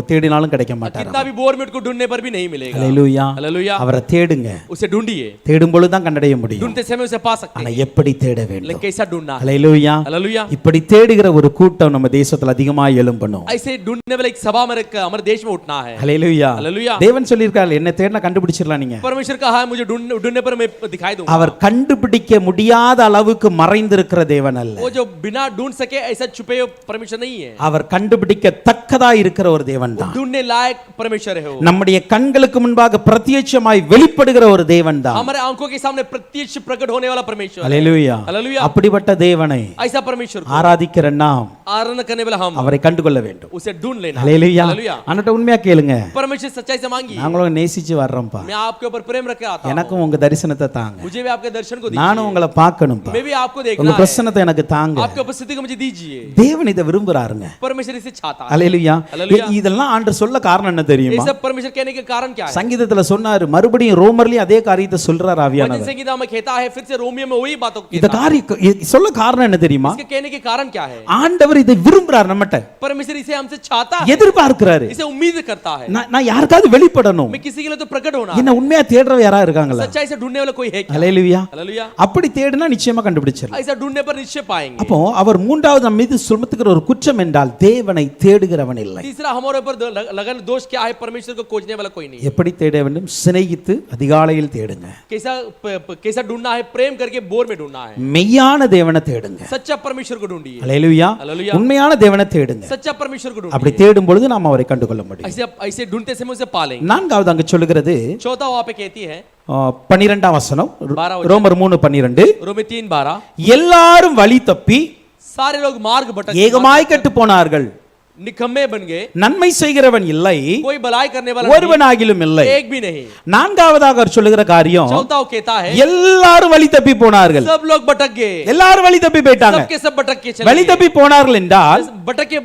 தேடினாலும் கிடைக்க மாட்டார். कितना भी बोर में उसको ढूंढने पर भी नहीं मिलेगा. அல்லேலூயா. हालेलुया. அவரை தேடுங்க. उसे ढूंढिए. தேடும் பொழுது தான் கண்டடைய முடியும். ढूंढते समय उसे पा सकते ஆனா हैं. எப்படி தேட लेकिन வேண்டும்? कैसा ढूंढना है? அல்லேலூயா. हालेलुया. இப்படி தேடுகிற ஒரு கூட்டம் நம்ம தேசத்துல அதிகமாக எழும்பணும். ऐसे ढूंढने वाले एक सभा में हमारे देश में उठना है. அல்லேலூயா. हालेलुया. தேவன் சொல்லியிருக்கார் என்ன தேடினா கண்டுபிடிச்சிடலாம் நீங்க. परमेश्वर कहा है मुझे ढूंढने पर मैं दिखाई दूंगा. அவர் கண்டுபிடிக்க முடியாத அளவுக்கு மறைந்திருக்கிற தேவன் அல்ல. वो जो बिना ढूंढ सके ऐसा छुपे हुए परमेश्वर नहीं है. அவர் கண்டுபிடிக்கத்தக்கதா இருக்கிற ஒரு தேவன் தான். ढूंढने लायक परमेश्वर है वो. நம்முடைய கண்களுக்கு முன்பாக பிரத்யட்சமாய் வெளிப்படுகிற ஒரு தேவன் தான். हमारे आंखों के सामने प्रत्यक्ष प्रकट होने वाला परमेश्वर है. அல்லேலூயா. हालेलुया. அப்படிப்பட்ட தேவனை ऐसा परमेश्वर को ஆராதிக்கிற நாம் आराधना करने वाला हम அவரை கண்டுகொள்ள வேண்டும். उसे ढूंढ लेना. அல்லேலூயா. हालेलुया. அன்னட்ட உண்மையா கேளுங்க. परमेश्वर सच्चाई से मांगिए. நாங்களும் நேசிச்சு வர்றோம்ப்பா. मैं आपके ऊपर प्रेम रख के आता हूं. எனக்கும் உங்க தரிசனத்தை தாங்க. मुझे भी आपके दर्शन को दीजिए. நானும் உங்களை பார்க்கணும்ப்பா. मैं भी आपको देखना உங்க है. பிரசன்னத்தை எனக்கு தாங்க. आपकी उपस्थिति को मुझे दीजिए. தேவன் இதை விரும்புறாருங்க. परमेश्वर इसे चाहता है. அல்லேலூயா. அல்லேலூயா. இதெல்லாம் ஆண்டவர் சொல்ல காரணம் என்ன ये தெரியுமா? सब परमेश्वर कहने के कारण क्या है? சங்கீதத்துல சொன்னாரு மறுபடியும் ரோமர்லயும் அதே காரியத்தை சொல்றார் वचन ஆவியானவர். संहिता में कहता है फिर से रोमियो में वही बातों को இத कहता है. காரியம் சொல்ல காரணம் என்ன தெரியுமா? इसके कहने के कारण क्या है? ஆண்டவர் இதை விரும்புறார் நம்மட்ட. परमेश्वर इसे हमसे चाहता है. எதிர்பார்க்கிறாரு. इसे उम्मीद करता है. நான் யாருக்காவது வெளிப்படணும். मैं किसी के लिए तो प्रकट होना என்ன உண்மையா தேடுறவ யாரா இருக்காங்களா? सच्चाई से ढूंढने वाला कोई है क्या? அல்லேலூயா. हालेलुया. அப்படி தேடினா நிச்சயமா கண்டுபிடிச்சிடலாம். ऐसा ढूंढने पर निश्चय पाएंगे. அப்போ அவர் மூன்றாவது நம்ம மீது சுமத்துகிற ஒரு குற்றம் என்றால் தேவனை தேடுகிறவன் இல்லை. तीसरा हमारे ऊपर लगन दोष क्या है? परमेश्वर को खोजने वाला कोई नहीं. எப்படி தேட வேண்டும்? சிநேகித்து அதிகாலையில் தேடுங்க. कैसा ढूंढना है? प्रेम करके बोर में ढूंढना है. மெய்யான தேவனை தேடுங்க. सच्चा परमेश्वर को ढूंढिए. அல்லேலூயா. हालेलूया. உண்மையான தேவனை தேடுங்க. सच्चा परमेश्वर को அப்படி ढूंढिए. தேடும் பொழுது நாம் அவரை கண்டுகொள்ள முடியும். ऐसे ऐसे ढूंढते समय उसे पालेंगे. நான்காவது அங்க சொல்லுகிறது चौथा वहां पे कहती है 12ஆம் வசனம் 12 ரோமர் 3:12 रोमी 3:12 எல்லாரும் வழி தப்பி सारे लोग मार्ग भटक ஏகமாய் கெட்டு போனார்கள். निकम्मे बन गए. நன்மை செய்கிறவன் இல்லை, कोई भलाई करने वाला ஒருவனாகிலும் இல்லை. नहीं, एक भी नहीं. நான்காவதாக அவர் சொல்லுகிற காரியம் चौथा वो कहता है எல்லாரும் வழி தப்பி போனார்கள். सब लोग भटक गए. எல்லாரும் வழி தப்பி போயிட்டாங்க. सबके सब भटक के चले வழி गए. தப்பி போனார்கள் என்றால் भटक के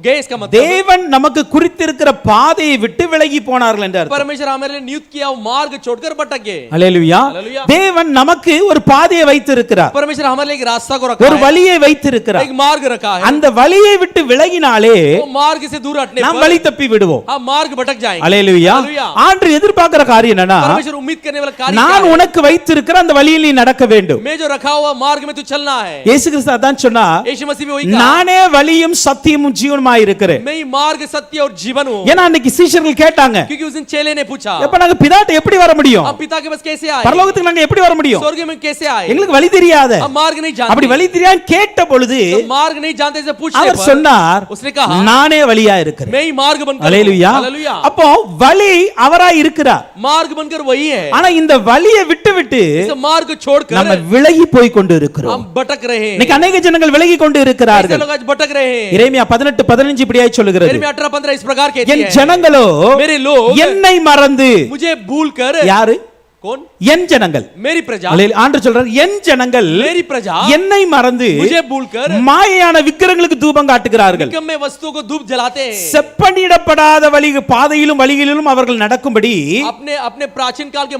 गए इसका मतलब தேவன் நமக்கு குறித்திருக்கிற பாதையை விட்டு விலகி போனார்கள் என்று அர்த்தம். परमेश्वर हमारे लिए नियुक्त किया वो मार्ग छोड़कर भटक गए. அல்லேலூயா. हालेलुया. தேவன் நமக்கு ஒரு பாதையை வைத்திருக்கிறார், परमेश्वर हमारे लिए एक रास्ता को रखा ஒரு है, வழியை வைத்திருக்கிறார். एक मार्ग रखा है. அந்த வழியை விட்டு விலகினாலே वो वो मार्ग से दूर हटने நாம் पर வழி தப்பி விடுவோம். हम मार्ग भटक जाएंगे। அல்லேலூயா. हालेलुया। ஆண்டவர் எதிர்பார்க்கிற காரியம் என்னன்னா, परमेश्वर उम्मीद करने वाला कार्य क्या நான் है? உனக்கு வைத்திருக்கிற அந்த வழியில் நீ நடக்க வேண்டும். मैं जो रखा हुआ मार्ग में तू चलना है। இயேசு கிறிஸ்து அதான் சொன்னா, यीशु मसीह भी वही कहा, நானே வழியும் சத்தியமும் ஜீவனுமாய் இருக்கிறேன். मैं ही मार्ग सत्य और जीवन हूँ। ஏன்னா அன்னைக்கு சீஷர்கள் கேட்டாங்க, क्योंकि उस दिन चेले ने पूछा, எப்ப நாங்க பிதாட்ட எப்படி வர முடியும்? हम पिता के पास कैसे आए? பரலோகத்துக்கு நாங்க எப்படி வர முடியும்? स्वर्ग में कैसे आए? எங்களுக்கு வழி தெரியாத. हम मार्ग नहीं அப்படி जानते। வழி தெரியாத கேட்ட பொழுது तो मार्ग नहीं जानते से पूछने அவர் पर சொன்னார், उसने कहा, நானே வழியா இருக்கிறேன். मैं ही मार्ग बनकर அல்லேலூயா. हालेलुया। அப்போ வழி அவராய் இருக்கிறார். मार्ग बनकर वही है। ஆனா இந்த வழியை விட்டு इस मार्ग को छोड़कर நம்ம விலகி போய் கொண்டு இருக்கிறோம். हम भटक रहे हैं। இன்னைக்கு अनेक ஜனங்கள் விலகி கொண்டு ऐसे இருக்கிறார்கள். लोग आज भटक रहे हैं। எரேமியா 18:15 இப்படியாய் சொல்லுகிறது, यिर्मयाह 18:15 इस प्रकार कहती என் है, ஜனங்களோ मेरे लोग என்னை மறந்து. मुझे भूलकर யாரு? कौन? என் ஜனங்கள். मेरी प्रजा, அல்லேலூயா. ஆண்டவர் சொல்றார், என் ஜனங்கள் मेरी प्रजा என்னை மறந்து मुझे भूलकर மாயையான விக்கிரங்களுக்கு தூபம் காட்டுகிறார்கள். निकम्मे वस्तुओं को धूप जलाते हैं। செப்பனிடப்படாத வழி பாதையிலும் வழிகளிலும் அவர்கள் நடக்கும்படி अपने अपने प्राचीन काल के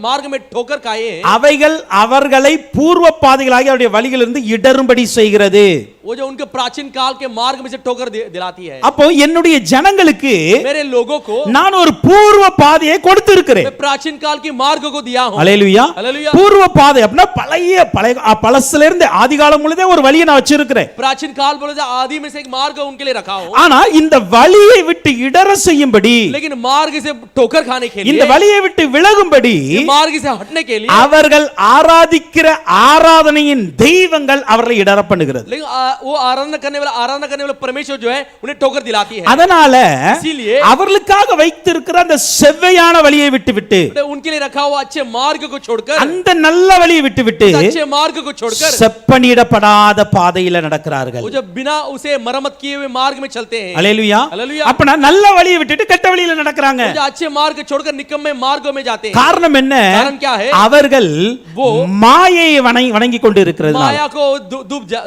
मार्ग में ठोकर खाए, அவைகள் அவர்களை பூர்வ பாதைகளாகிய அவருடைய வழிகளிலிருந்து இடரும்படி செய்கிறது. वो जो उनके प्राचीन काल के मार्ग में से ठोकर दिलाती है। அப்போ என்னுடைய ஜனங்களுக்கு मेरे लोगों को நான் ஒரு பூர்வ பாதையை கொடுத்திருக்கிறேன். मैं प्राचीन काल के मार्ग को दिया हूं। அல்லேலூயா. हालेलुया। பூர்வ பாதை அப்படின்னா பழசுல இருந்து ஆதி காலம் முழுதே ஒரு வழியை நான் வச்சிருக்கிறேன். प्राचीन काल बोले तो आदि में से एक मार्ग उनके लिए रखा हूं। ஆனா இந்த வழியை விட்டு இடற செய்யும்படி, लेकिन मार्ग से ठोकर खाने के இந்த लिए, வழியை விட்டு விலகும்படி मार्ग से हटने के लिए அவர்கள் ஆராதிக்கிற ஆராதனையின் தெய்வங்கள் அவர்களை இடற பண்ணுகிறது. लेकिन वो आराधना करने वाला परमेश्वर जो है उन्हें ठोकर दिलाती है। அதனால इसीलिए அவர்களுக்காக வைத்திருக்கிற அந்த செவ்வையான வழியை விட்டுவிட்டு, उनके लिए रखा हुआ अच्छे मार्ग को छोड़कर, அந்த நல்ல வழியை விட்டுவிட்டு अच्छे मार्ग को छोड़कर செப்பனிடப்படாத பாதையில நடக்கிறார்கள். वो जो बिना उसे मरम्मत किए हुए मार्ग में चलते हैं। அல்லேலூயா. हालेलुया। அப்பனா நல்ல வழியை விட்டுட்டு கெட்ட வழியில நடக்கிறாங்க. वो जो अच्छे मार्ग छोड़कर निकम्मे मार्गों में जाते हैं। காரணம் என்ன? कारण क्या है? அவர்கள் மாயையை வணங்கி கொண்டு இருக்கிறது. माया को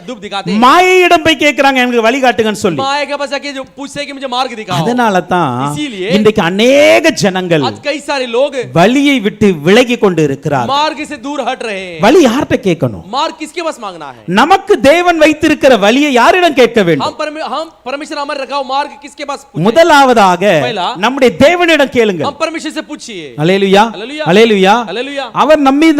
धूप दिखाते हैं। மாயையிடம் போய் கேக்குறாங்க, எனக்கு வழி காட்டுங்கன்னு சொல்லி. माया के पास आके जो पूछते हैं कि मुझे मार्ग दिखाओ। அதனால தான் इसीलिए இன்றைக்கு अनेक ஜனங்கள் आज कई सारे लोग வழியை விட்டு விலகி கொண்டு இருக்கிறார்கள். मार्ग से दूर हट रहे हैं। வழி யார்கிட்ட கேட்கணும்? मार्ग किसके पास मांगना है? நமக்கு தேவன் வைத்திருக்கிற வழியை யாரிடம் கேட்க வேண்டும்? हम परमेश्वर हमारे रखा हुआ मार्ग किसके पास पूछें? முதலாவதாக पहला, நம்முடைய தேவனிடம் கேளுங்க. हम परमेश्वर से पूछिए। அல்லேலூயா. हालेलुया। அல்லேலூயா. हालेलुया। அவர் நம்மீது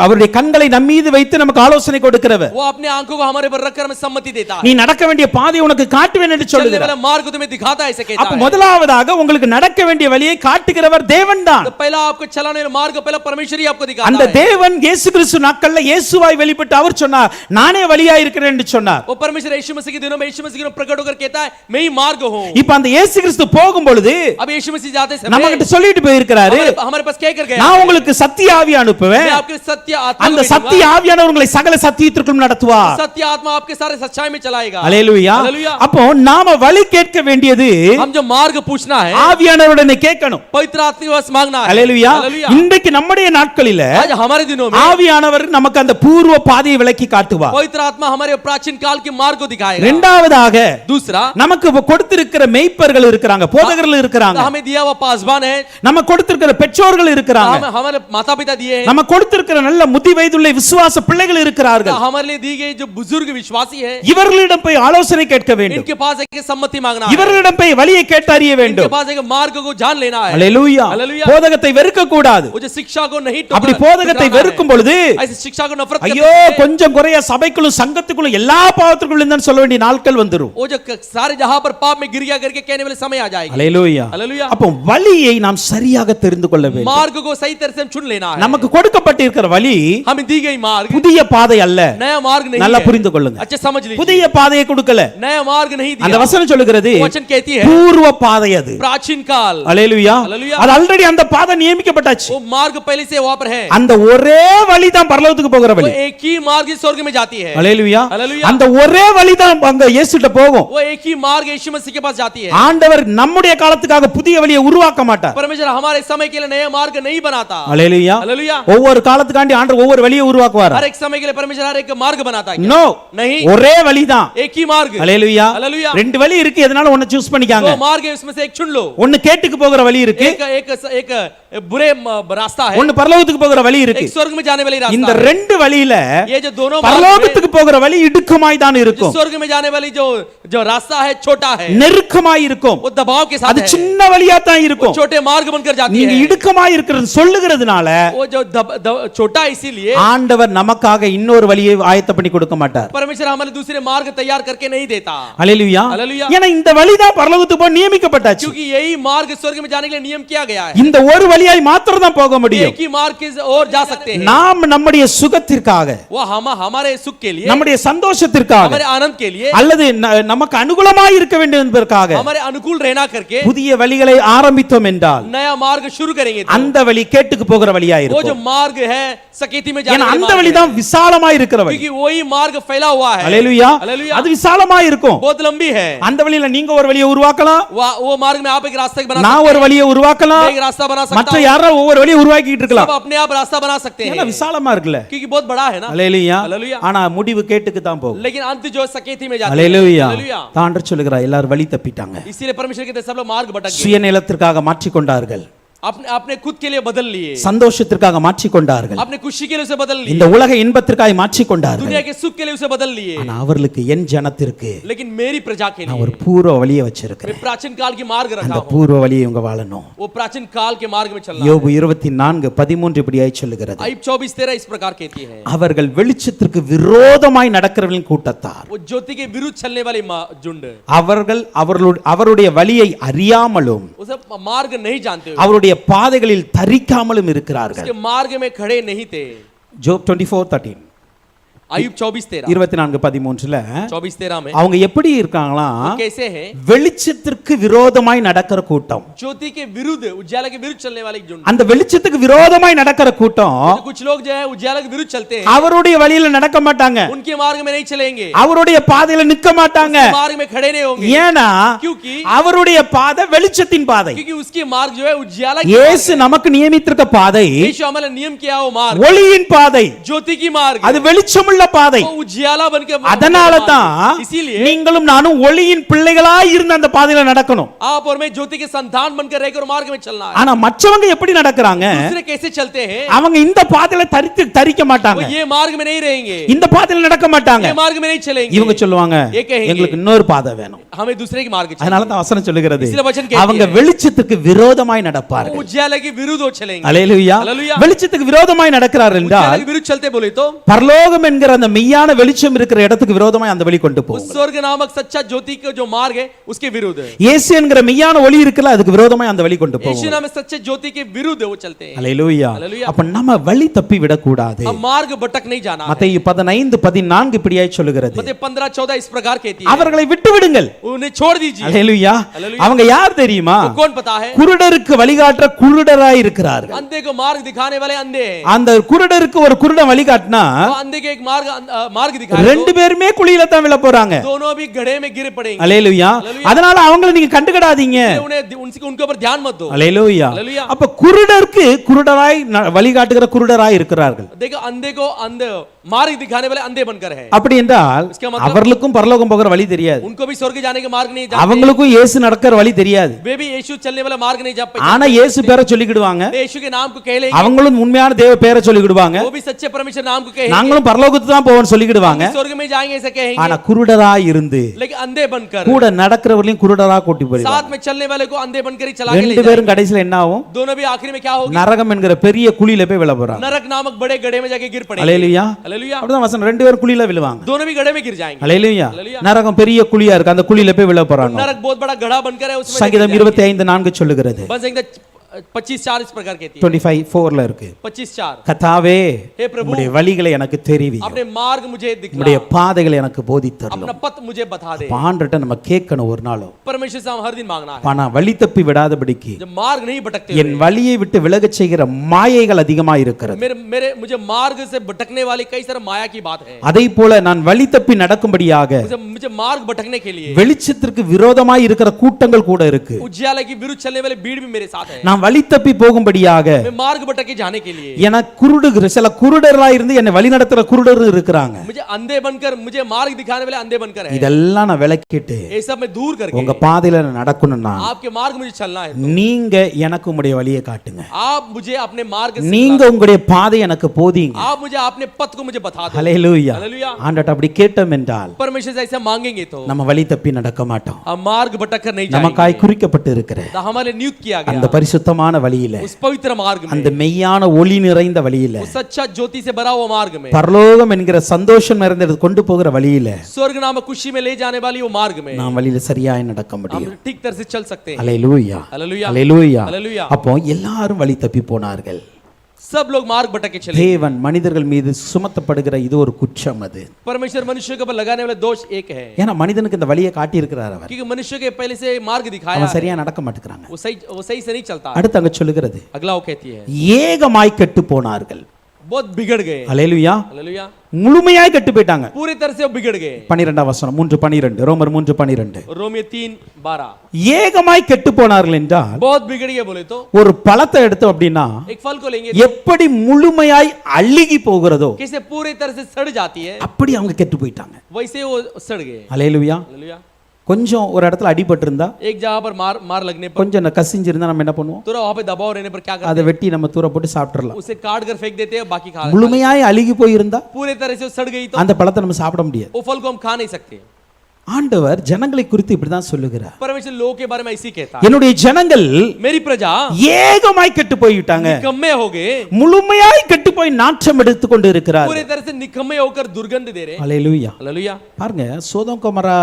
அவருடைய கண்களை நம்மீது வைத்து நமக்கு ஆலோசனை கொடுக்கிறவர். वो अपने आंखों को हमारे पर रखकर हमें सम्मति देता है। நீ நடக்க வேண்டிய பாதையை உனக்கு காட்டுவேன் என்று चलने சொல்லுகிறார். वाला मार्ग तुम्हें दिखाता है ऐसे कहता அப்ப है। முதலாவதாக உங்களுக்கு நடக்க வேண்டிய வழியை காட்டுகிறவர் தேவன்தான். तो पहला आपको चलाने वाला मार्ग पहला परमेश्वर ही आपको दिखाता அந்த है। தேவன் இயேசு கிறிஸ்து நாட்கள்ல இயேசுவாய் வெளிப்பட்டு அவர் சொன்னார், நானே வழியா இருக்கிறேன் என்று சொன்னார். वो परमेश्वर यीशु मसीह के दिनों में यीशु मसीह को प्रकट होकर कहता है मैं ही मार्ग हूं। இப்ப அந்த இயேசு கிறிஸ்து போகும் பொழுது अब यीशु मसीह जाते समय நம்ம கிட்ட சொல்லிட்டு போயிருக்கிறாரு, हमारे पास कह कर गया, நான் உங்களுக்கு சத்திய ஆவி அனுப்புவேன், मैं आपके सत्य आत्मा அந்த को சத்திய भेजूंगा। ஆவியானவர் உங்களை சகல சத்தியத்திற்கும் நடத்துவார். सत्य आत्मा आपके सारे सच्चाई में चलाएगा। அல்லேலூயா. हालेलुया। அப்போ நாம வழி கேட்க வேண்டியது हम जो मार्ग पूछना है ஆவியானவருடனே கேட்கணும். पवित्र आत्मा के पास मांगना है। அல்லேலூயா. हालेलुया। இன்றைக்கு நம்முடைய நாட்களில आज हमारे दिनों में ஆவியானவர் நமக்கு அந்த பூர்வ பாதையை விளக்கி காட்டுவார். पवित्र आत्मा हमारे प्राचीन काल के मार्ग को दिखाएगा। இரண்டாவதாக दूसरा, நமக்கு கொடுத்திருக்கிற மெய்ப்பர்கள் இருக்கிறாங்க, போதகர்கள் இருக்கிறாங்க, हमें दिया हुआ पासवान है, நம்ம கொடுத்திருக்கிற பெற்றோர்கள் இருக்கிறாங்க, हमारे माता पिता दिए हैं, நம்ம கொடுத்திருக்கிற நல்ல முதி வயதுள்ள விசுவாச பிள்ளைகள் இருக்கிறார்கள். हमारे लिए दी गई जो बुजुर्ग विश्वासी है, இவர்களிடம் போய் ஆலோசனை கேட்க வேண்டும். इनके पास एक सम्मति मांगना है, இவர்களிடம் போய் வழியை கேட்டு அறிய इनके வேண்டும். पास एक मार्ग को जान लेना है। அல்லேலூயா. हालेलुया। போதகத்தை வெறுக்க கூடாது. वो जो शिक्षा को नहीं அப்படி போதகத்தை வெறுக்கும் பொழுது ऐसे शिक्षा को नफरत ஐயோ கொஞ்சம் குறைய சபைக்குள்ளும் சங்கத்துக்குள்ளும் எல்லா பாவத்துக்குள்ளும் தான் சொல்ல வேண்டிய நாட்கள் வந்துரும். वो जो सारे जहां पर पाप में गिर गया करके कहने वाले समय आ जाएगा। அல்லேலூயா. हालेलुया। அப்போ வழியை நாம் சரியாக தெரிந்து கொள்ள வேண்டும். मार्ग को सही तरह से चुन लेना है। நமக்கு கொடுக்கப்பட்டிருக்கிற வழி हमें दी गई मार्ग புதிய பாதை அல்ல. नया मार्ग नहीं நல்லா है। புரிந்து கொள்ளுங்க. अच्छे समझ लीजिए, புதிய பாதையை கொடுக்கல. नया मार्ग नहीं அந்த दिया। வசனம் சொல்லுகிறது वचन कहती है பூர்வ பாதை அது. प्राचीन काल, அல்லேலூயா. हालेलुया। அது ஆல்ரெடி அந்த பாதை நியமிக்கப்பட்டாச்சு. वो मार्ग पहले से वहां पर है। அந்த ஒரே வழி தான் பரலோகத்துக்கு போகிற वो வழி. एक ही मार्ग ही स्वर्ग में जाती है। அல்லேலூயா. हालेलुया। அந்த ஒரே வழி தான் அங்க இயேசுட்ட போகும். वो एक ही मार्ग यीशु मसीह के पास जाती है। ஆண்டவர் நம்முடைய காலத்துக்காக புதிய வழியை உருவாக்க மாட்டார். परमेश्वर हमारे समय के लिए नया मार्ग नहीं बनाता। அல்லேலூயா. हालेलुया। ஒவ்வொரு காலத்துக்காண்டி ஆண்டவர் ஒவ்வொரு வழியை உருவாக்குவார். हर एक समय के लिए परमेश्वर हर एक मार्ग बनाता है। நோ, नहीं, ஒரே வழி தான். एक ही मार्ग। அல்லேலூயா. हालेलुया। ரெண்டு வழி இருக்கு, எதனால ஒன்னு சூஸ் பண்ணிக்காங்க. दो मार्ग है, उसमें से एक चुन लो। ஒன்னு கேட்டுக்கு போகிற வழி இருக்கு, एक एक एक बुरे बुरे रास्ता है, ஒன்னு பரலோகத்துக்கு போகிற வழி இருக்கு. एक स्वर्ग में जाने वाली இந்த रास्ता है। ரெண்டு வழியில ये जो दोनों मार्ग பரலோகத்துக்கு போகிற வழி இடுக்கமாய் தான் है, இருக்கும், स्वर्ग में जाने वाली जो रास्ता है छोटा है, நெருக்கமாய் இருக்கும், वो दबाव के साथ அது है, சின்ன வழியா தான் இருக்கும். छोटे मार्ग बनकर जाती நீங்க है। இடுக்கமாய் இருக்கிறது சொல்லுகிறதுனால वो जो छोटा इसीलिए ஆண்டவர் நமக்காக இன்னொரு வழியை ஆயத்த பண்ணி கொடுக்க மாட்டார். परमेश्वर हमारे दूसरे मार्ग तैयार करके नहीं देता, அல்லேலூயா. हालेलुया। ஏன்னா இந்த வழி தான் பரலோகத்துக்கு போக நியமிக்கப்பட்டாச்சு. क्योंकि यही मार्ग स्वर्ग में जाने के लिए नियम किया गया है। இந்த ஒரு வழியாய் மாத்திரம் தான் போக முடியும். एक ही मार्ग की ओर जा सकते हैं। நாம் நம்முடைய சுகத்திற்காக, वो हमारे सुख के लिए, நம்முடைய சந்தோஷத்திற்காக, हमारे आनंद के लिए, அல்லது நமக்கு அனுகூலமாய் இருக்க வேண்டும் என்பதற்காக हमारे अनुकूल रहना करके புதிய வழிகளை ஆரம்பித்தோம் என்றால் नया मार्ग शुरू करेंगे तो அந்த வழி கேட்டுக்கு போகிற வழியா वो जो இருக்கும். मार्ग है सकेती में ஏன்னா जाने அந்த वाला வழி मार्ग है। தான் விசாலமாய் இருக்கிற வழி. क्योंकि वही मार्ग फैला हुआ है, அல்லேலூயா. हालेलुया। அது விசாலமாய் இருக்கும். बहुत लंबी है, அந்த வழியில நீங்க ஒரு வழியை உருவாக்கலாம், वो मार्ग में आप एक रास्ता बना நான் सकते ஒரு हैं, வழியை உருவாக்கலாம், मैं एक रास्ता बना மற்ற सकता हूं, யாரோ ஒவ்வொரு வழியை உருவாக்கிட்டு सब இருக்கலாம். अपने आप रास्ता बना सकते ஏன்னா हैं, விசாலமா இருக்குல்ல. क्योंकि बहुत बड़ा है ना। அல்லேலூயா. हालेलुया। ஆனா முடிவு கேட்டுக்கு தான் போகும். लेकिन अंत जो सकेती में जाता है, அல்லேலூயா. हालेलुया। தாண்டர் சொல்லுகிறார், எல்லாரும் வழி தப்பிட்டாங்க, इसीलिए परमेश्वर कहते हैं सब लोग मार्ग भटक गए, சுயநலத்திற்காக மாற்றிக்கொண்டார்கள், अपने खुद के लिए बदल लिए, சந்தோஷத்திற்காக மாற்றிக்கொண்டார்கள், अपने खुशी के लिए उसे बदल लिए, இந்த உலக இன்பத்திற்காக மாற்றிக்கொண்டார்கள். दुनिया के सुख के लिए उसे बदल लिए। ஆனா அவர்களுக்கு என் ஜனத்திற்கு लेकिन मेरी प्रजा के நான் लिए ஒரு பூர்வ வழியை मैं வச்சிருக்கிறேன். प्राचीन काल की मार्ग रखा அந்த हूं, பூர்வ வழியை இவங்க வாழணும். वो प्राचीन काल के मार्ग में चलना। யோபு 24:13 இப்படியாய் சொல்லுகிறது, आयब 24:13 इस प्रकार कहती है, அவர்கள் வெளிச்சத்திற்கு விரோதமாய் நடக்கிறவர்களின் கூட்டத்தார், वो ज्योति के विरुद्ध चलने वाली झुंड, அவர்கள் அவருடைய வழியை அறியாமலும் उसे मार्ग नहीं जानते हुए, அவருடைய பாதைகளில் தரிக்காமலும் இருக்கிறார்கள். उसके मार्ग में खड़े नहीं थे। ஜோப் 24:13 आयुब 24:13 24:13 24:13 में அவங்க எப்படி இருக்காங்களாம், वो कैसे हैं? வெளிச்சத்திற்கு விரோதமாய் நடக்கிற கூட்டம். ज्योति के विरुद्ध, उजाला के विरुद्ध चलने वाली झुंड। அந்த வெளிச்சத்துக்கு விரோதமாய் நடக்கிற கூட்டம் तो कुछ लोग जो है उजाला के विरुद्ध चलते हैं, அவருடைய வழியில நடக்க மாட்டாங்க, उनके मार्ग में नहीं चलेंगे, அவருடைய பாதையில நிக்க மாட்டாங்க. मार्ग में खड़े नहीं होंगे, ஏனா क्योंकि அவருடைய பாதை வெளிச்சத்தின் பாதை. क्योंकि उसकी मार्ग जो है उजाला की இயேசு நமக்கு நியமித்திருக்க பாதை यीशु हमारे नियम किया वो मार्ग, ஒளியின் பாதை, ज्योति की मार्ग, அது வெளிச்சமுள்ள பாதை. वो उजाला बनके அதனால தான் इसीलिए நீங்களும் நானும் ஒளியின் பிள்ளைகளாய் இருந்த அந்த பாதையில நடக்கணும். आप और मैं ज्योति के संतान बनकर रहकर मार्ग में चलना है। ஆனா மற்றவங்க எப்படி நடக்கறாங்க, दूसरे कैसे चलते हैं, அவங்க இந்த பாதையில தரிக்க वो மாட்டாங்க, ये मार्ग में नहीं रहेंगे, இந்த பாதையில நடக்க மாட்டாங்க. ये मार्ग में नहीं चलेंगे, இவங்க சொல்லுவாங்க, ये कहेंगे, எங்களுக்கு இன்னொரு பாதை வேணும். हमें दूसरे की मार्ग चाहिए। அதனால தான் வசனம் சொல்லுகிறது, इसलिए वचन कहती அவங்க है, வெளிச்சத்துக்கு விரோதமாய் वो நடப்பார்கள். उजाला के विरुद्ध वो चलेंगे। அல்லேலூயா. हालेलुया। வெளிச்சத்துக்கு விரோதமாய் நடக்கிறார் उजाला என்றால் के विरुद्ध चलते बोले तो பரலோகம் என்கிற அந்த மெய்யான வெளிச்சம் இருக்கிற இடத்துக்கு விரோதமாய் அந்த வழி கொண்டு उस போகும். स्वर्ग नामक सच्चा ज्योति का जो मार्ग है उसके विरुद्ध है। இயேசு என்கிற மெய்யான ஒளி இருக்குல்ல, அதுக்கு விரோதமாய் அந்த வழி கொண்டு यीशु போகும். नाम सच्चे ज्योति के विरुद्ध वो चलते हैं। அல்லேலூயா. हालेलुया। அப்ப நம்ம வழி தப்பி விடக் கூடாது. हम मार्ग भटक नहीं जाना है। மத்தேயு 15:14 இப்படியாய் சொல்லுகிறது, मत्ती 15:14 इस प्रकार कहती है, அவர்களை விட்டு விடுங்கள். उन्हें छोड़ दीजिए। அல்லேலூயா. हालेलुया। அவங்க யார் தெரியுமா, वो कौन पता है? குருடருக்கு வழிகாட்டுற குருடராய் இருக்கிறார்கள். अंधे को मार्ग दिखाने वाले अंधे हैं। அந்த குருடருக்கு ஒரு குருடன் வழிகாட்டினா वो अंधे के एक मार्ग दिखाए ரெண்டு பேருமே குழியில தான் விழ போறாங்க. दोनों भी गड्ढे में गिर पड़ेंगे। அல்லேலூயா. हालेलुया। அதனால அவங்களை நீங்க கண்டுக்கிடாதீங்க. उनके ऊपर ध्यान मत दो। அல்லேலூயா. हालेलुया। அப்ப குருடருக்கு குருடராய் வழிகாட்டுகிற குருடராய் இருக்கிறார்கள். देखो अंधे को अंधे मार्ग दिखाने वाले अंधे बनकर है। அப்படி என்றால் इसका मतलब அவர்களுக்கும் பரலோகம் போகிற வழி தெரியாது, उनको भी स्वर्ग जाने के मार्ग नहीं जानते, அவங்களுக்கும் இயேசு நடக்கிற வழி தெரியாது. वे भी यीशु चलने वाला मार्ग नहीं जानते। ஆனா இயேசு பேரை சொல்லிக்கிடுவாங்க, यीशु के नाम को कह लेंगे, அவங்களும் உண்மையான தேவ பேரை சொல்லிக்கிடுவாங்க, वो भी सच्चे परमेश्वर नाम को कहेंगे, நாங்களும் பரலோகத்துக்கு தான் போவோம்னு சொல்லிக்கிடுவாங்க. स्वर्ग में जाएंगे ऐसे कहेंगे। ஆனா குருடராய் இருந்து लेकिन अंधे बनकर கூட நடக்கிறவர்களையும் குருடரா கூட்டி போயிடுவாங்க. साथ में चलने वाले को अंधे बनकर ही चला के ले ரெண்டு जाएंगे। பேரும் கடைசில என்ன ஆகும், दोनों भी आखिर में क्या होगी, நரகம் என்கிற பெரிய குழியில போய் விழ போறாங்க. नरक नामक बड़े गड्ढे में जाके गिर पड़ेंगे। அல்லேலூயா. हालेलुया। அப்படிதான் வசனம், ரெண்டு பேரும் குழியில விழுவாங்க. दोनों भी गड्ढे में गिर जाएंगे। அல்லேலூயா. हालेलुया। நரகம் பெரிய குழியா இருக்கு, அந்த குழியில போய் விழ போறாங்க. नरक बहुत बड़ा गड्ढा बनकर है, उसमें சங்கீதம் 25:4 சொல்லுகிறது, 25:4 इस प्रकार कहती है। 25:4 இருக்கு, 25:4 கர்த்தாவே हे प्रभु, உம்முடைய வழிகளை எனக்கு தெரிவியும், अपने मार्ग मुझे दिखला, உம்முடைய பாதைகளை எனக்கு अपना போதித்தரணும். पथ मुझे बता दे। ஆண்டவர்ட்ட நம்ம கேட்கணும் ஒரு நாளும், परमेश्वर से हम हर दिन मांगना है। ஆனா வழி தப்பி விடாதபடிக்கு जब मार्ग नहीं भटकते என் வழியை விட்டு விலகச் செய்கிற மாயைகள் அதிகமா இருக்கிறது. मुझे मार्ग से भटकने वाली कई सारे माया की बात है। அதை போல நான் வழி தப்பி நடக்கும்படியாக मुझे मार्ग भटकने के लिए வெளிச்சத்திற்கு விரோதமாய் இருக்கிற கூட்டங்கள் கூட இருக்கு. उजाला की विरुद्ध चलने वाले भीड़ भी मेरे साथ है। நான் நான் வழி தப்பி போகும்படியாக मैं मार्ग भटके जाने के लिए, என குருடுகிற சில குருடரா இருந்து என்னை வழி நடத்துற குருடர் இருக்கிறாங்க. मुझे अंधे बनकर, मुझे मार्ग दिखाने वाले अंधे बनकर है, இதெல்லாம் நான் விலக்கிட்டு ये सब मैं दूर உங்க करके பாதையில நான் நடக்கணும்னா आपके मार्ग मुझे चलना है, நீங்க எனக்கு உங்களுடைய வழியை காட்டுங்க. आप मुझे अपने मार्ग से நீங்க உங்களுடைய பாதை எனக்கு போதிங்க. आप मुझे अपने पथ को मुझे बता दो। ஹல்லேலூயா. हालेलुया। ஆண்டவர்ட்ட அப்படி கேட்டோம் என்றால் परमेश्वर से ऐसा मांगेंगे तो நம்ம வழி தப்பி நடக்க மாட்டோம். हम मार्ग भटक कर नहीं நமக்காய் जाएंगे, குறிக்கப்பட்டு இருக்கிற हमारे नियुक्त किया அந்த गया பரிசுத்தமான வழியில, उस पवित्र मार्ग में, அந்த மெய்யான ஒளி நிறைந்த வழியில, उस सच्चा ज्योति से भरा हुआ मार्ग में, பரலோகம் என்கிற சந்தோஷம் நிறைந்தது கொண்டு போகிற வழியில स्वर्ग नाम खुशी में ले जाने वाली वो मार्ग में நாம் வழியில சரியாய் நடக்க हम முடியும். ठीक तरह से चल सकते हैं। ஹல்லேலூயா. हालेलुया। ஹல்லேலூயா. हालेलुया। அப்போ எல்லாரும் வழி தப்பி போனார்கள். सब लोग मार्ग भटक के चले। தேவன் மனிதர்கள் மீது சுமத்தப்படுகிற இது ஒரு குற்றம். அது परमेश्वर मनुष्य के ऊपर लगाने वाला दोष एक है, ஏன்னா மனிதனுக்கு இந்த வழியை காட்டி இருக்கிறார். அவர் क्योंकि मनुष्य के पहले से मार्ग दिखाया அவன் है, சரியா நடக்க மாட்டேங்கிறாங்க. वो सही से नहीं चलता। அடுத்து அங்க சொல்லுகிறது अगला वो कहती है ஏகமாய் கெட்டு போனார்கள். बहुत बिगड़ गए। ஹல்லேலூயா. हालेलुया। முழுமையாய் கெட்டு போயிட்டாங்க. पूरी तरह से वो बिगड़ गए। 12ஆம் வசனம் 3:12 ரோமர் 3:12 रोमियो 3:12 ஏகமாய் கெட்டு போனார்கள் என்றால் बहुत बिगड़ गए बोले तो ஒரு பழத்தை எடுத்தோம் அப்படின்னா एक फल को लेंगे எப்படி முழுமையாய் அழுகி போகிறதோ कैसे पूरी तरह से सड़ जाती है, அப்படி அவங்க கெட்டு போயிட்டாங்க. वैसे वो सड़ गए। ஹல்லேலூயா. हालेलुया। கொஞ்சம் ஒரு இடத்துல அடிபட்டு இருந்தா, एक जगह पर मार लगने पर, கொஞ்சம் கசிஞ்சிருந்தா நம்ம என்ன பண்ணுவோம்? तुरंत वहां पे दबाव रहने पर क्या करते அதை வெட்டி நம்ம தூர போட்டு சாப்பிட்டுறலாம். हैं? उसे काट कर फेंक देते हैं, बाकी खा முழுமையாய் அழுகி போயிருந்தா पूरी तरह से वो सड़ गई तो அந்த பழத்தை நம்ம சாப்பிட முடியாது. वो फल को हम खा नहीं सकते। ஆண்டவர் ஜனங்களை குறித்து இப்படிதான் சொல்லுகிறார். परमेश्वर लोगों के बारे में ऐसी कहता है, என்னுடைய ஜனங்கள் मेरी प्रजा ஏகமாய் கெட்டு போய்விட்டாங்க, निकम्मे हो गए, முழுமையாய் கெட்டு போய் நாற்றம் எடுத்து கொண்டு இருக்கிறார். पूरी तरह से निकम्मे होकर दुर्गंध दे रहे हैं। ஹல்லேலூயா. हालेलुया। பாருங்க, சோதோம் கொமோரா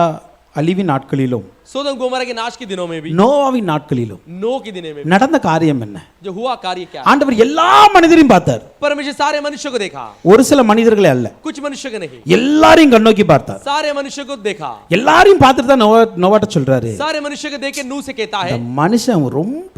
அழிவின் நாட்களிலும் सोदम गोमोरा के नाश के दिनों में भी, நோவாவின் நாட்களிலும் नो के दिनों में भी நடந்த காரியம் என்ன? जो हुआ कार्य क्या? ஆண்டவர் எல்லா மனிதரையும் பார்த்தார். परमेश्वर सारे मनुष्य को देखा, ஒரு சில மனிதர்களே அல்ல, कुछ मनुष्य को नहीं, எல்லாரையும் கண்ணோக்கி பார்த்தார். सारे मनुष्य को देखा। எல்லாரையும் பார்த்துட்டு தான் நோவாட்ட சொல்றாரு, सारे मनुष्य को देख के नूह से कहता है, இந்த மனுஷன் ரொம்ப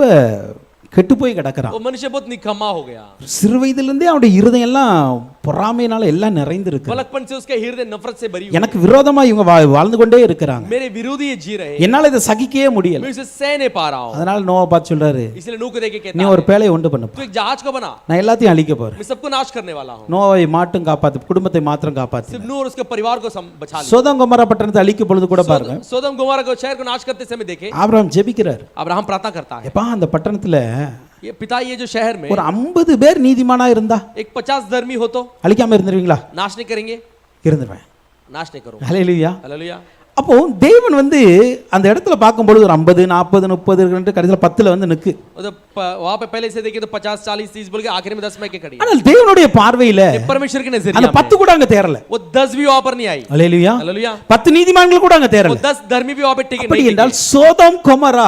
கெட்டு போய் கிடக்கிறான். वो मनुष्य बहुत निकम्मा हो गया। சிறு வயதிலிருந்தே அவனுடைய இருதயம் எல்லாம் பொறாமையினால எல்லாம் நிறைந்திருக்கு. बलकपन से उसके हृदय नफरत से भरी हुई, எனக்கு விரோதமா இவங்க வாழ்ந்து கொண்டே இருக்கிறாங்க, मेरे विरोधी ये जी रहे हैं, என்னால இதை சகிக்கவே முடியல. मैं इसे सह नहीं पा रहा हूं। அதனால நோவா பார்த்து சொல்றாரு, इसलिए नूह को देख के நீ कहता ஒரு है, பேழையை உண்டு பண்ணு, तू एक जहाज को बना, நான் எல்லாத்தையும் அழிக்க போறேன். मैं सबको नाश करने वाला हूं। நோவை மாட்டும் காப்பாத்து, குடும்பத்தை மாத்திரம் காப்பாத்து. सिर्फ नूह और उसके परिवार को बचा लिया। சோதோம் கொமோரா பட்டணத்தை அழிக்கும் பொழுது கூட பாருங்க, सोदम गोमोरा को शहर को नाश करते समय देखे ஆபிரகாம் ஜெபிக்கிறார். अब्राहम प्रार्थना करता है, எப்பா அந்த பட்டணத்துல ये पिता ये जो शहर में ஒரு 50 பேர் நீதிமானா இருந்தா एक 50 धर्मी हो तो அழிக்காம இருந்துருவீங்களா? नाश नहीं करेंगे? இருந்துருவேன். नाश नहीं करो। ஹல்லேலூயா. हालेलुया। அப்போ தேவன் அந்த இடத்துல பார்க்கும்பொழுது ஒரு 50 40 30 கடைசியில 10ல வந்து நிக்கு. तो वहां पे पहले से देखे तो 50 40 30 बोल के आखिर में 10 में के खड़ी है। ஆனால் தேவனுடைய பார்வையில परमेश्वर के नजरिए அந்த 10 கூட அங்க தேறல. वो 10 भी वहां पर नहीं आई। ஹல்லேலூயா. हालेलुया। 10 நீதிமான்கள் கூட அங்க वो தேறல. 10 धर्मी भी वहां पे टिके அப்படி नहीं என்றால் टिके। சோதோம் கொமோரா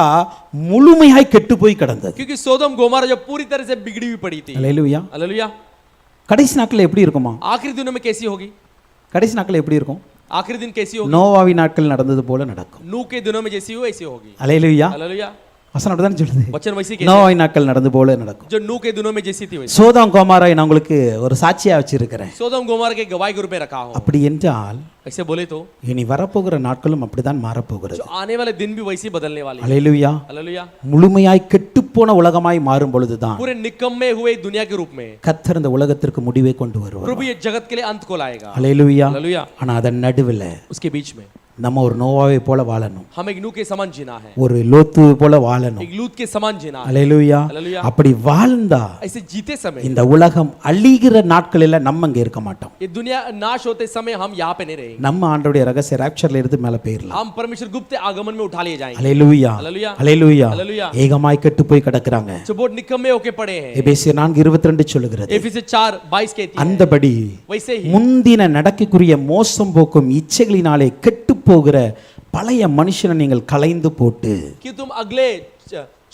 முழுமையாய் கெட்டு போய் கிடந்தது. क्योंकि सोदम गोमोरा जो पूरी तरह से बिगड़ी हुई पड़ी थी। ஹல்லேலூயா. हालेलुया। கடைசி நாட்கள் எப்படி இருக்குமா? आखिरी दिनों में कैसी होगी? கடைசி நாட்கள் எப்படி இருக்கும்? आखिरी दिन कैसी होगी? நோவாவின் நாட்கள் நடந்தது போல நடக்கும். नूह के दिनों में जैसी हो ऐसी होगी। ஹல்லேலூயா. हालेलुया। வசனம் அப்படிதான் சொல்லுது. वचन वैसी कैसी, நோவாவின் நாட்கள் நடந்து போல நடக்கும். जो नूह के दिनों में जैसी थी वैसी। சோதோம் கொமோராவை நான் உங்களுக்கு ஒரு சாட்சியா வச்சிருக்கிறேன். सोदम गोमोरा के गवाही के रूप में रखा हो। அப்படி என்றால் ऐसे बोले तो இனி வரப்போகிற நாட்களும் அப்படிதான் மாறப்போகிறது. जो आने वाले दिन भी वैसे बदलने वाले हैं। ஹல்லேலூயா. हालेलुया। முழுமையாய் கெட்டுப்போன உலகமாய் மாறும் பொழுதுதான் पूरे निकम्मे हुए दुनिया के रूप में கர்த்தர் இந்த உலகத்திற்கு முடிவை கொண்டு வருவார். प्रभु ये जगत के लिए अंत को लाएगा। ஹல்லேலூயா. हालेलुया। ஆனா அதன் நடுவில் उसके बीच में நம்ம ஒரு நோவாவை போல வாழணும், हम एक नूह के समान जीना है, ஒரு லோத்து போல வாழணும். एक लूत के समान जीना है। ஹல்லேலூயா. हालेलुया। அப்படி வாழ்ந்தா ऐसे जीते समय இந்த உலகம் அழிகிற நாட்களில் நம்ம அங்க இருக்க மாட்டோம். ये दुनिया नाश होते समय हम यहाँ पे नहीं रहेंगे, நம்ம ஆண்டவருடைய ரகசிய ராப்சர்ல இருந்து மேல போயிரலாம். हम परमेश्वर गुप्त आगमन में उठा लिए जाएंगे। ஹல்லேலூயா. हालेलुया। ஹல்லேலூயா. हालेलुया। ஏகமாய் கெட்டு போய் கிடக்குறாங்க. जो बहुत निकम्मे होके पड़े हैं। எபேசியர் 4:22 சொல்லுகிறது, एफिसियंस 4:22 कहती है, அந்தபடி वैसे ही முந்தின நடக்கக்கூடிய மோசம் போக்கும் இச்சைகளினாலே கெட்டு போகிற பழைய மனுஷனை நீங்கள் களைந்து போட்டு कि तुम अगले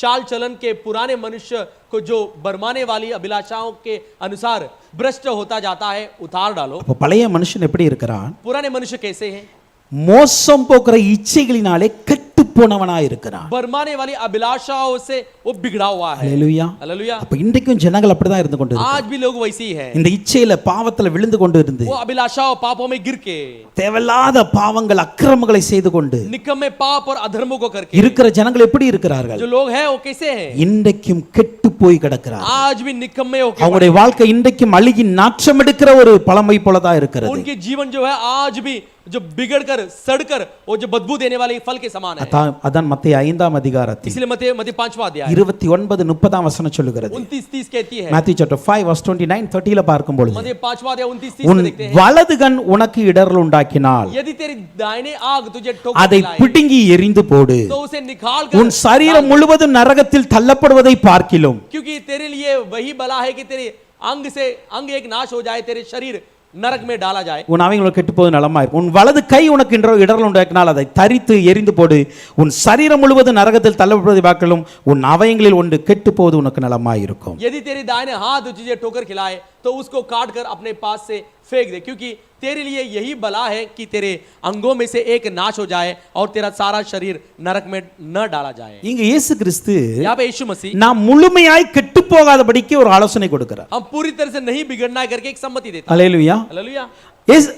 चाल चलन के पुराने मनुष्य को जो बरमाने वाली अभिलाषाओं के अनुसार भ्रष्ट होता जाता है उतार डालो। அப்ப பழைய மனுஷன் எப்படி இருக்கிறான்? पुराने मनुष्य कैसे हैं? மோசம் போக்குற இச்சைகளினாலே கெட்டு கெட்டுப்போனவனாய் இருக்கிறான். बरमाने वाली अभिलाषाओं से वो बिगड़ा हुआ है। ஹல்லேலூயா. हालेलुया। அப்ப இன்றைக்கும் ஜனங்கள் அப்படிதான் இருந்து கொண்டு आज भी लोग वैसे ही हैं। இந்த இச்சையில பாவத்துல விழுந்து கொண்டு இருந்து वो अभिलाषाओं पापों में गिर के தேவையில்லாத பாவங்கள் அக்கிரமங்களை செய்து கொண்டு निकम्मे पाप और अधर्मों को करके இருக்கிற ஜனங்கள் எப்படி இருக்கிறார்கள்? जो लोग हैं वो कैसे हैं? இன்றைக்கும் கெட்டு போய் கிடக்கிறார்கள். आज भी निकम्मे होके அவங்களுடைய வாழ்க்கை இன்றைக்கும் அழுகி நாற்றம் எடுக்கிற ஒரு பழமை போலதான் இருக்கிறது. उनके जीवन जो है आज भी जो बिगड़कर सड़कर वो जो बदबू देने वाले फल के समान है। அதான் மத்தேயு 5ஆம் அதிகாரத்தில் इसलिए मत्ती 5वां अध्याय 29 30 வசனம் சொல்லுகிறது. 29 30 कहती है। Matthew chapter 5 verse 29 30 ல பார்க்கும் பொழுது मत्ती 5वां अध्याय 29 30 உன் में देखते हैं, வலது கண் உனக்கு இடறல் உண்டாக்கினால் यदि तेरी दाहिने आग तुझे ठोकर அதை खिलाए, பிடுங்கி எறிந்து போடு. तो उसे निकाल உன் कर, சரீரம் முழுவதும் நரகத்தில் தள்ளப்படுவதை பார்க்கிலும் क्योंकि तेरे लिए वही भला है कि तेरे अंग से अंग एक नाश हो जाए, तेरे शरीर नरक में डाला जाए। உன் அவைகளுக்கு கெட்டு போவது நலமா இருக்கும். உன் வலது கை உனக்கு இடறல் உண்டாக்கினால் அதை தரித்து எறிந்து போடு. உன் சரீரம் முழுவதும் நரகத்தில் தள்ளப்படுவதை பார்க்கிலும் உன் அவயங்களில் ஒன்று கெட்டு போவது உனக்கு நலமா இருக்கும். यदि तेरे दाहिने हाथ तुझे ठोकर खिलाए तो उसको काट कर अपने पास से फेंक दे, क्योंकि तेरे लिए यही भला है कि तेरे अंगों में से एक नाश हो जाए और तेरा सारा शरीर नरक में न डाला जाए। இங்க இயேசு கிறிஸ்து यहाँ पे यीशु मसीह நாம் முழுமையாய் கெட்டு போகாதபடிக்கு ஒரு ஆலோசனை கொடுக்கிறார். हम पूरी तरह से नहीं बिगड़ना है करके एक सम्मति देता है। அல்லேலூயா. हालेलुया।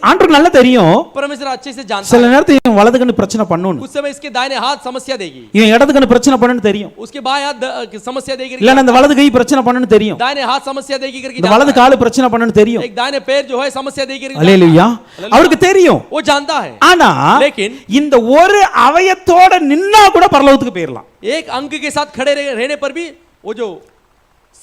ஆண்டவருக்கு நல்லா தெரியும் परमेश्वर अच्छे से जानता சில है நேரத்துல இவன் வலது கண்ணு பிரச்சனை பண்ணுன்னு, उस समय इसके दाहिने हाथ समस्या देगी, இவன் இடது கண்ணு பிரச்சனை பண்ணுன்னு தெரியும், उसके बाएं हाथ समस्या देगी, இல்ல அந்த வலது கை பிரச்சனை பண்ணுன்னு தெரியும், दाहिने हाथ समस्या देगी करके இந்த जानता வலது है। காலு பிரச்சனை பண்ணுன்னு தெரியும். एक दाहिने पैर जो है समस्या देगी करके जानता அல்லேலூயா. है। அவருக்கு தெரியும். वो जानता है, ஆனா लेकिन இந்த ஒரு அவயத்தோட நின்னா கூட பரலோகத்துக்கு போயிடலாம். एक अंग के साथ खड़े रहने पर भी वो जो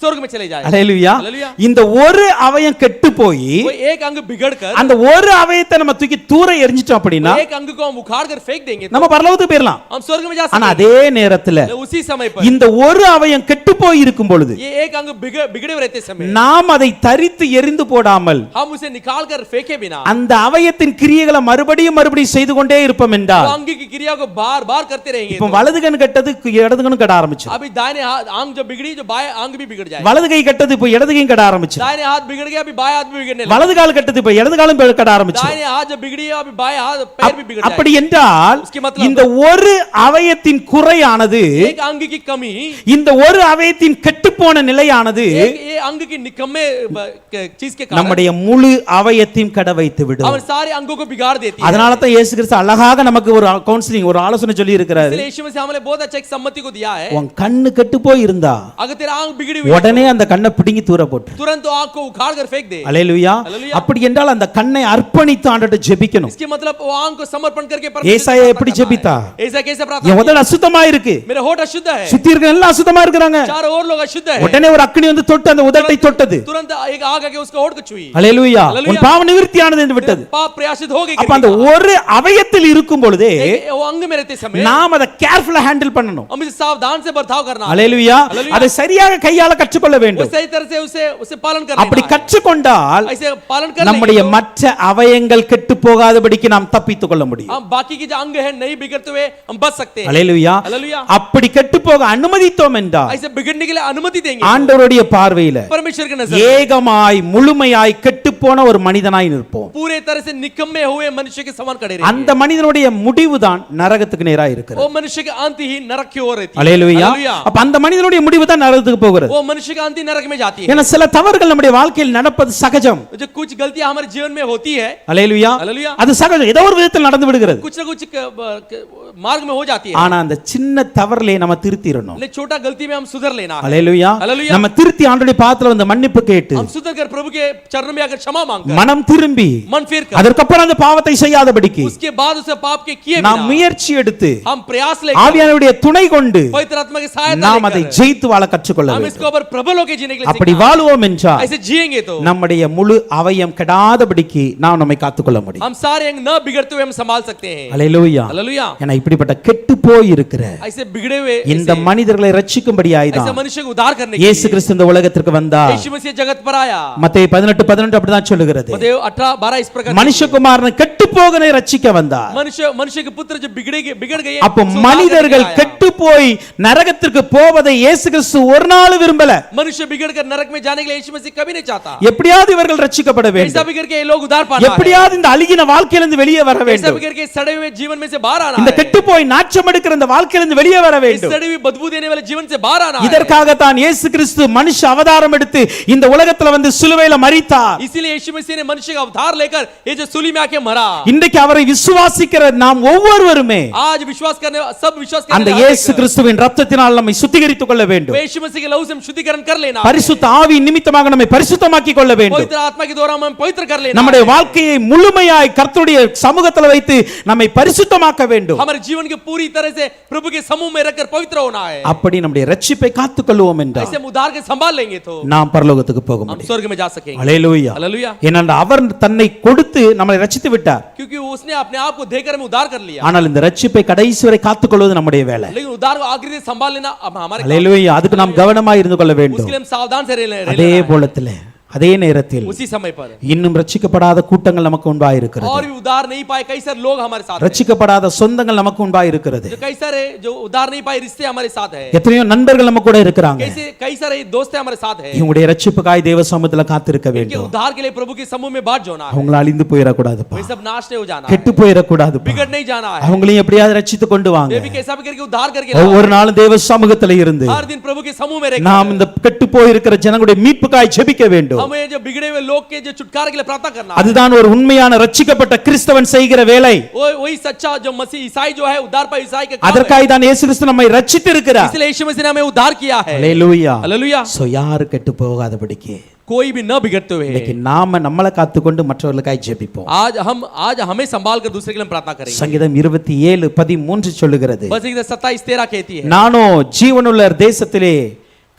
स्वर्ग में चले जाए। அல்லேலூயா. हालेलुया। இந்த ஒரு அவயம் கெட்டு போய் वो एक अंग बिगड़कर அந்த ஒரு அவயத்தை நம்ம தூக்கி தூர எறிஞ்சிட்டோம் அப்படின்னா एक अंग को हम उखाड़ कर फेंक देंगे तो நம்ம பரலோகத்துக்கு போயிடலாம். हम स्वर्ग में जा ஆனா सकते அதே நேரத்துல हैं। उसी समय पर இந்த ஒரு அவயம் கெட்டு போய் இருக்கும் பொழுது ये एक अंग बिगड़े हुए रहते समय நாம் அதை தரித்து எறிந்து போடாமல் हम उसे निकाल कर फेंके बिना அந்த அவயத்தின் கிரியைகளை மறுபடியும் செய்து கொண்டே இருப்போம் वो என்றால் अंग की क्रिया को बार बार करते रहेंगे இப்ப तो வலது கண் கெட்டது இடது கண் கெட ஆரம்பிச்சு, अभी दाहिने हाथ अंग जो बिगड़ी जो बाएं अंग भी बिगड़ जाए। வலது கை கெட்டது இப்ப இடது கையும் கெட ஆரம்பிச்சு, दाहिने हाथ बिगड़ गया अभी बाएं हाथ भी बिगड़ने लगा। வலது கால் கெட்டது இப்ப இடது காலும் கெட ஆரம்பிச்சு. दाहिने हाथ जो बिगड़ी है अभी बाएं हाथ पैर भी बिगड़ அப்படி जाए। என்றால் उसकी मतलब இந்த ஒரு அவயத்தின் குறையானது एक अंग की कमी இந்த ஒரு அவயத்தின் கெட்டுப்போன நிலையானது ये अंग की निकम्मे चीज के कारण நம்முடைய முழு அவயத்தையும் கெட வைத்து விடும். हमारे सारे अंगों को बिगाड़ देती है। அதனால தான் இயேசு கிறிஸ்து அழகாக நமக்கு ஒரு கவுன்சிலிங் ஒரு ஆலோசனை சொல்லி இருக்கிறாரு. इसलिए यीशु मसीह हमें बहुत अच्छा एक सम्मति को दिया है। உன் கண்ணு கெட்டு போய் இருந்தா अगर तेरा आंख बिगड़ी हुई है உடனே அந்த கண்ணை பிடுங்கி தூர போட்டு. तुरंत तो आंख को उखाड़ कर फेंक दे। அல்லேலூயா. அல்லேலூயா. அப்படி என்றால் அந்த கண்ணை அர்ப்பணித்து ஆண்டவர்ட்ட ஜெபிக்கணும். इसके मतलब वो आंख को समर्पण करके ஏசாயா எப்படி ஜெபித்தா? ऐसा कैसे என் प्रार्थना? உதடு அசுத்தமா இருக்கு, मेरा होठ अशुद्ध है, சுத்தி இருக்க எல்லாம் அசுத்தமா இருக்கிறாங்க. चारों ओर लोग अशुद्ध है। உடனே ஒரு அக்கினி வந்து தொட்டு அந்த உதட்டை தொட்டது. तुरंत एक आग आके उसका होठ को छुई, அல்லேலூயா. அல்லேலூயா. உன் பாவ நிவிர்த்தியானது என்று விட்டது. पाप प्रयासित हो गई। அப்ப அந்த ஒரு அவயத்தில் இருக்கும் பொழுதே वो अंग में रहते समय நாம் அதை கேர்ஃபுல்லா ஹேண்டில் பண்ணணும். हम इसे सावधान से बर्ताव करना है। அல்லேலூயா. அல்லேலூயா. அதை சரியாக கையாள கற்றுக்கொள்ள वो வேண்டும். सही तरह से उसे पालन करना அப்படி है। கற்றுக்கொண்டால் ऐसे पालन कर நம்முடைய लेंगे तो மற்ற அவயங்கள் கெட்டு போகாதபடிக்கு நாம் தப்பித்துக் கொள்ள முடியும். हम बाकी के जो अंग है नहीं बिगड़ते हुए हम बच सकते हैं। அல்லேலூயா. हालेलुया। அப்படி கெட்டு போக அனுமதித்தோம் என்றால் ऐसे बिगड़ने के लिए अनुमति देंगे ஆண்டவருடைய பார்வையில परमेश्वर के नजर ஏகமாய் முழுமையாய் கெட்டுப்போன ஒரு மனிதனாய் நிற்போம். पूरे तरह से निकम्मे हुए मनुष्य के समान खड़े அந்த மனிதனுடைய முடிவுதான் நரகத்துக்கு நேராக இருக்கிறது. वो मनुष्य की अंत ही नरक की ओर रहती है। அல்லேலூயா. हालेलुया। அப்ப அந்த மனிதனுடைய முடிவு தான் நரகத்துக்கு போகிறது. वो मनुष्य का अंत ही नरक में जाती है। ஏன்னா சில தவறுகள் நம்முடைய வாழ்க்கையில் நடப்பது சகஜம். जो कुछ गलतियां हमारे जीवन में होती है, அல்லேலூயா. हालेलुया, அது சகஜம், ஏதோ ஒரு விதத்தில் நடந்து விடுகிறது. कुछ ना कुछ मार्ग में हो जाती है। ஆனா அந்த சின்ன தவறிலே நம்ம திருத்திரணும். लेकिन छोटा गलती में हम सुधर लेना है। அல்லேலூயா. हालेलुया। நம்ம திருத்தி ஆண்டவருடைய பாதத்துல வந்து மன்னிப்பு கேட்டு हम सुधर कर प्रभु के चरणों में आकर क्षमा मांगकर மனம் திரும்பி मन फिर कर அதற்கப்புறம் அந்த பாவத்தை செய்யாதபடிக்கு उसके बाद उसे पाप के किए நாம் बिना முயற்சி எடுத்து हम प्रयास लेकर ஆவியானவருடைய துணை கொண்டு पवित्र आत्मा की सहायता நாம் அதை लेकर ஜெயித்து வாழ கற்றுக்கொள்ள हम வேண்டும். इसके ऊपर प्रबल होकर जीने के लिए அப்படி सीखना है। வாழுவோம் என்றால் ऐसे जिएंगे तो நம்முடைய முழு அவயம் கெடாதபடிக்கு நாம் நம்மை காத்துக்கொள்ள முடியும். हम सारे अंग न बिगड़ते हुए हम संभाल सकते हैं। அல்லேலூயா. हालेलुया। ஏன்னா இப்படிப்பட்ட கெட்டு போய் இருக்கிற ऐसे बिगड़े हुए இந்த மனிதர்களை ரட்சிக்கும்படியாய் ऐसे தான் मनुष्य को उद्धार करने के இயேசு लिए கிறிஸ்து இந்த உலகத்திற்கு வந்தார். यीशु मसीह जगत पर आया। மத்தேயு 18:11 அப்படிதான் சொல்லுகிறது. मत्ती 18:12 इस प्रकार மனுஷகுமாரன் கெட்டு போகனை ரட்சிக்க வந்தார். मनुष्य के पुत्र जो बिगड़ गए அப்ப மனிதர்கள் கெட்டு போய் நரகத்திற்கு போவதை இயேசு கிறிஸ்து ஒரு நாள் விரும்பல. விரும்பல. मनुष्य बिगड़ कर नरक में जाने के लिए यीशु मसीह कभी नहीं चाहता। எப்படியாவது இவர்கள் ரட்சிக்கப்பட ऐसा வேண்டும். बिगड़ के ये लोग उद्धार पाना है। எப்படியாவது இந்த அழுகின வாழ்க்கையிலிருந்து வெளியே வர ऐसा வேண்டும். बिगड़ के सड़े हुए जीवन में से बाहर आना இந்த है। கெட்டு போய் நாச்சம் எடுக்கிற இந்த வாழ்க்கையிலிருந்து வெளியே வர इस வேண்டும். सड़ी हुई बदबू देने वाले जीवन से बाहर आना है। இதற்காகத்தான் இயேசு கிறிஸ்து மனுஷ அவதாரம் எடுத்து இந்த உலகத்துல வந்து சிலுவையில மரித்தார். इसीलिए यीशु मसीह ने मनुष्य का अवतार लेकर ये जो सूली में आके मरा। இன்றைக்கு அவரை விசுவாசிக்கிற நாம் ஒவ்வொருவருமே आज विश्वास करने सब विश्वास அந்த करने இயேசு கிறிஸ்துவின் ரத்தத்தினால் நம்மை சுத்திகரித்துக் கொள்ள வேண்டும். यीशु मसीह के लहू से हम शुद्धिकरण कर लेना। பரிசுத்த ஆவி நிமித்தமாக நம்மை பரிசுத்தமாக்கிக் கொள்ள வேண்டும். पवित्र आत्मा के द्वारा हम पवित्र कर लेना। நம்முடைய வாழ்க்கையை முழுமையாய் கர்த்தருடைய சமூகத்துல வைத்து நம்மை பரிசுத்தமாக்க வேண்டும். हमारे जीवन के पूरी तरह से प्रभु के समूह में रखकर पवित्र होना है। அப்படி நம்முடைய ரட்சிப்பை காத்துக்கொள்வோம் என்றால் ऐसे हम उद्धार के संभाल लेंगे तो நாம் பரலோகத்துக்கு போக हम முடியும். स्वर्ग में जा सकेंगे। அல்லேலூயா. हालेलुया। ஏனென்றால் அவர் தன்னை கொடுத்து நம்மை ரட்சித்து விட்டார். क्योंकि उसने अपने आप को देकर हमें उद्धार कर लिया। ஆனால் இந்த ரட்சிப்பை கடைசி வரை காத்துக்கொள்வது நம்முடைய வேலை. लेकिन उद्धार को आखिरी से संभाल लेना अब हमारे काम। அல்லேலூயா. அதுக்கு நாம் கவனமாய் இருந்து கொள்ள उसके வேண்டும். लिए हम सावधान से रहना அதே है। போலத்திலே அதே நேரத்தில் उसी समय पर இன்னும் ரட்சிக்கப்படாத கூட்டங்கள் நமக்கு முன்பாக இருக்கிறது. और भी उद्धार नहीं पाए कई सारे लोग हमारे साथ हैं। ரட்சிக்கப்படாத சொந்தங்கள் நமக்கு முன்பாக இருக்கிறது. जो कई सारे जो उद्धार नहीं पाए रिश्ते हमारे साथ है। எத்தனையோ நண்பர்கள் நம்ம கூட இருக்கிறாங்க. कैसे कई सारे दोस्त हमारे साथ है। இவங்களுடைய ரட்சிப்புக்காய் தேவ சமூகத்துல காத்திருக்க कि வேண்டும். उद्धार के लिए प्रभु के समूह में बात जोना है। அவங்கள அழிந்து போயிடக்கூடாதுப்பா. वे सब नाश नहीं हो जाना है। கெட்டு போயிடக்கூடாதுப்பா. बिगड़ नहीं जाना है। அவங்களையும் எப்படியாவது ரட்சித்து கொண்டு வாங்க. वे भी कैसा भी करके उद्धार करके लाओ। ஒவ்வொரு நாளும் தேவ சமூகத்துல இருந்து हर दिन प्रभु के समूह में रहकर நாம் இந்த கெட்டு போயிருக்கிற ஜனங்களுடைய மீட்புக்காய் ஜெபிக்க வேண்டும். हमें जो बिगड़े हुए लोग के जो छुटकारे के लिए प्रार्थना करना है। அதுதான் ஒரு உண்மையான ரட்சிக்கப்பட்ட கிறிஸ்தவன் செய்கிற வேலை. वही सच्चा जो मसीह ईसाई जो है उद्धार पाए ईसाई के काम है। அதற்காக தான் இயேசு கிறிஸ்து நம்மை ரட்சித்து இருக்கிறார். इसलिए यीशु मसीह ने हमें उद्धार किया है। அல்லேலூயா. हालेलुया। சோ யாரு கெட்டு போகாதபடிக்கு कोई भी न बिगड़ते हुए இன்னைக்கு நாம நம்மளை காத்துக்கொண்டு மற்றவர்களுக்காய் ஜெபிப்போம். आज हमें संभाल कर दूसरे के लिए प्रार्थना करेंगे। சங்கீதம் 27:13 சொல்லுகிறது, बस 27:13 कहती है, நானோ ஜீவனுள்ள தேசத்திலே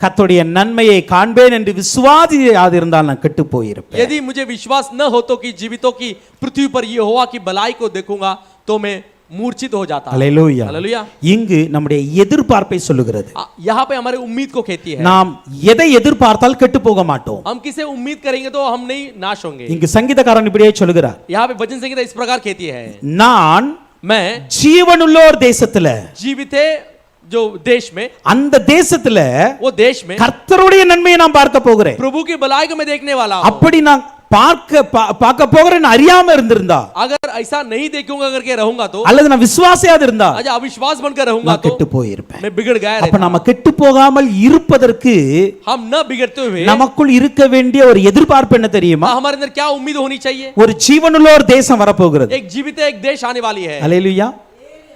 கர்த்தருடைய நன்மையை காண்பேன் என்று விசுவாசியாது இருந்தால் நான் கெட்டு போயிருப்பேன். यदि मुझे विश्वास न हो तो कि जीवितों की पृथ्वी पर यहोवा की भलाई को देखूंगा तो मैं मूर्छित हो जाता। அல்லேலூயா. हालेलुया। இங்கு நம்முடைய எதிர்பார்ப்பை சொல்லுகிறது. यहाँ पे हमारे उम्मीद को कहती है। நாம் எதை எதிர்பார்த்தால் கெட்டு போக மாட்டோம். हम किसे उम्मीद करेंगे तो हम नहीं नाश होंगे। இங்கு சங்கீதக்காரன் இப்படியே சொல்லுகிறார், यहाँ पे भजन संगीता इस प्रकार कहती है, நான் मैं ஜீவனுள்ளோர் தேசத்துல जीवित है जो देश में அந்த தேசத்துல वो देश में கர்த்தருடைய நன்மையை நான் பார்க்க போகிறேன். प्रभु की भलाई को मैं देखने वाला हूं। அப்படி நான் பார்க்க போகிறேன்னு அறியாம இருந்திருந்தா, अगर ऐसा नहीं देखूंगा करके रहूंगा तो, அல்லது நான் விசுவாசியாது இருந்தா आज अविश्वास बनकर रहूंगा நான் तो கெட்டு போயிருப்பேன். मैं बिगड़ गया அப்ப रहता। நாம கெட்டு போகாமல் இருப்பதற்கு हम न बिगड़ते हुए நமக்குள் இருக்க வேண்டிய ஒரு எதிர்பார்ப்பு என்ன தெரியுமா? हमारे अंदर क्या उम्मीद होनी चाहिए? ஒரு ஜீவனுள்ள ஒரு தேசம் வரப்போகிறது. एक जीवित एक देश आने वाली है। அல்லேலூயா.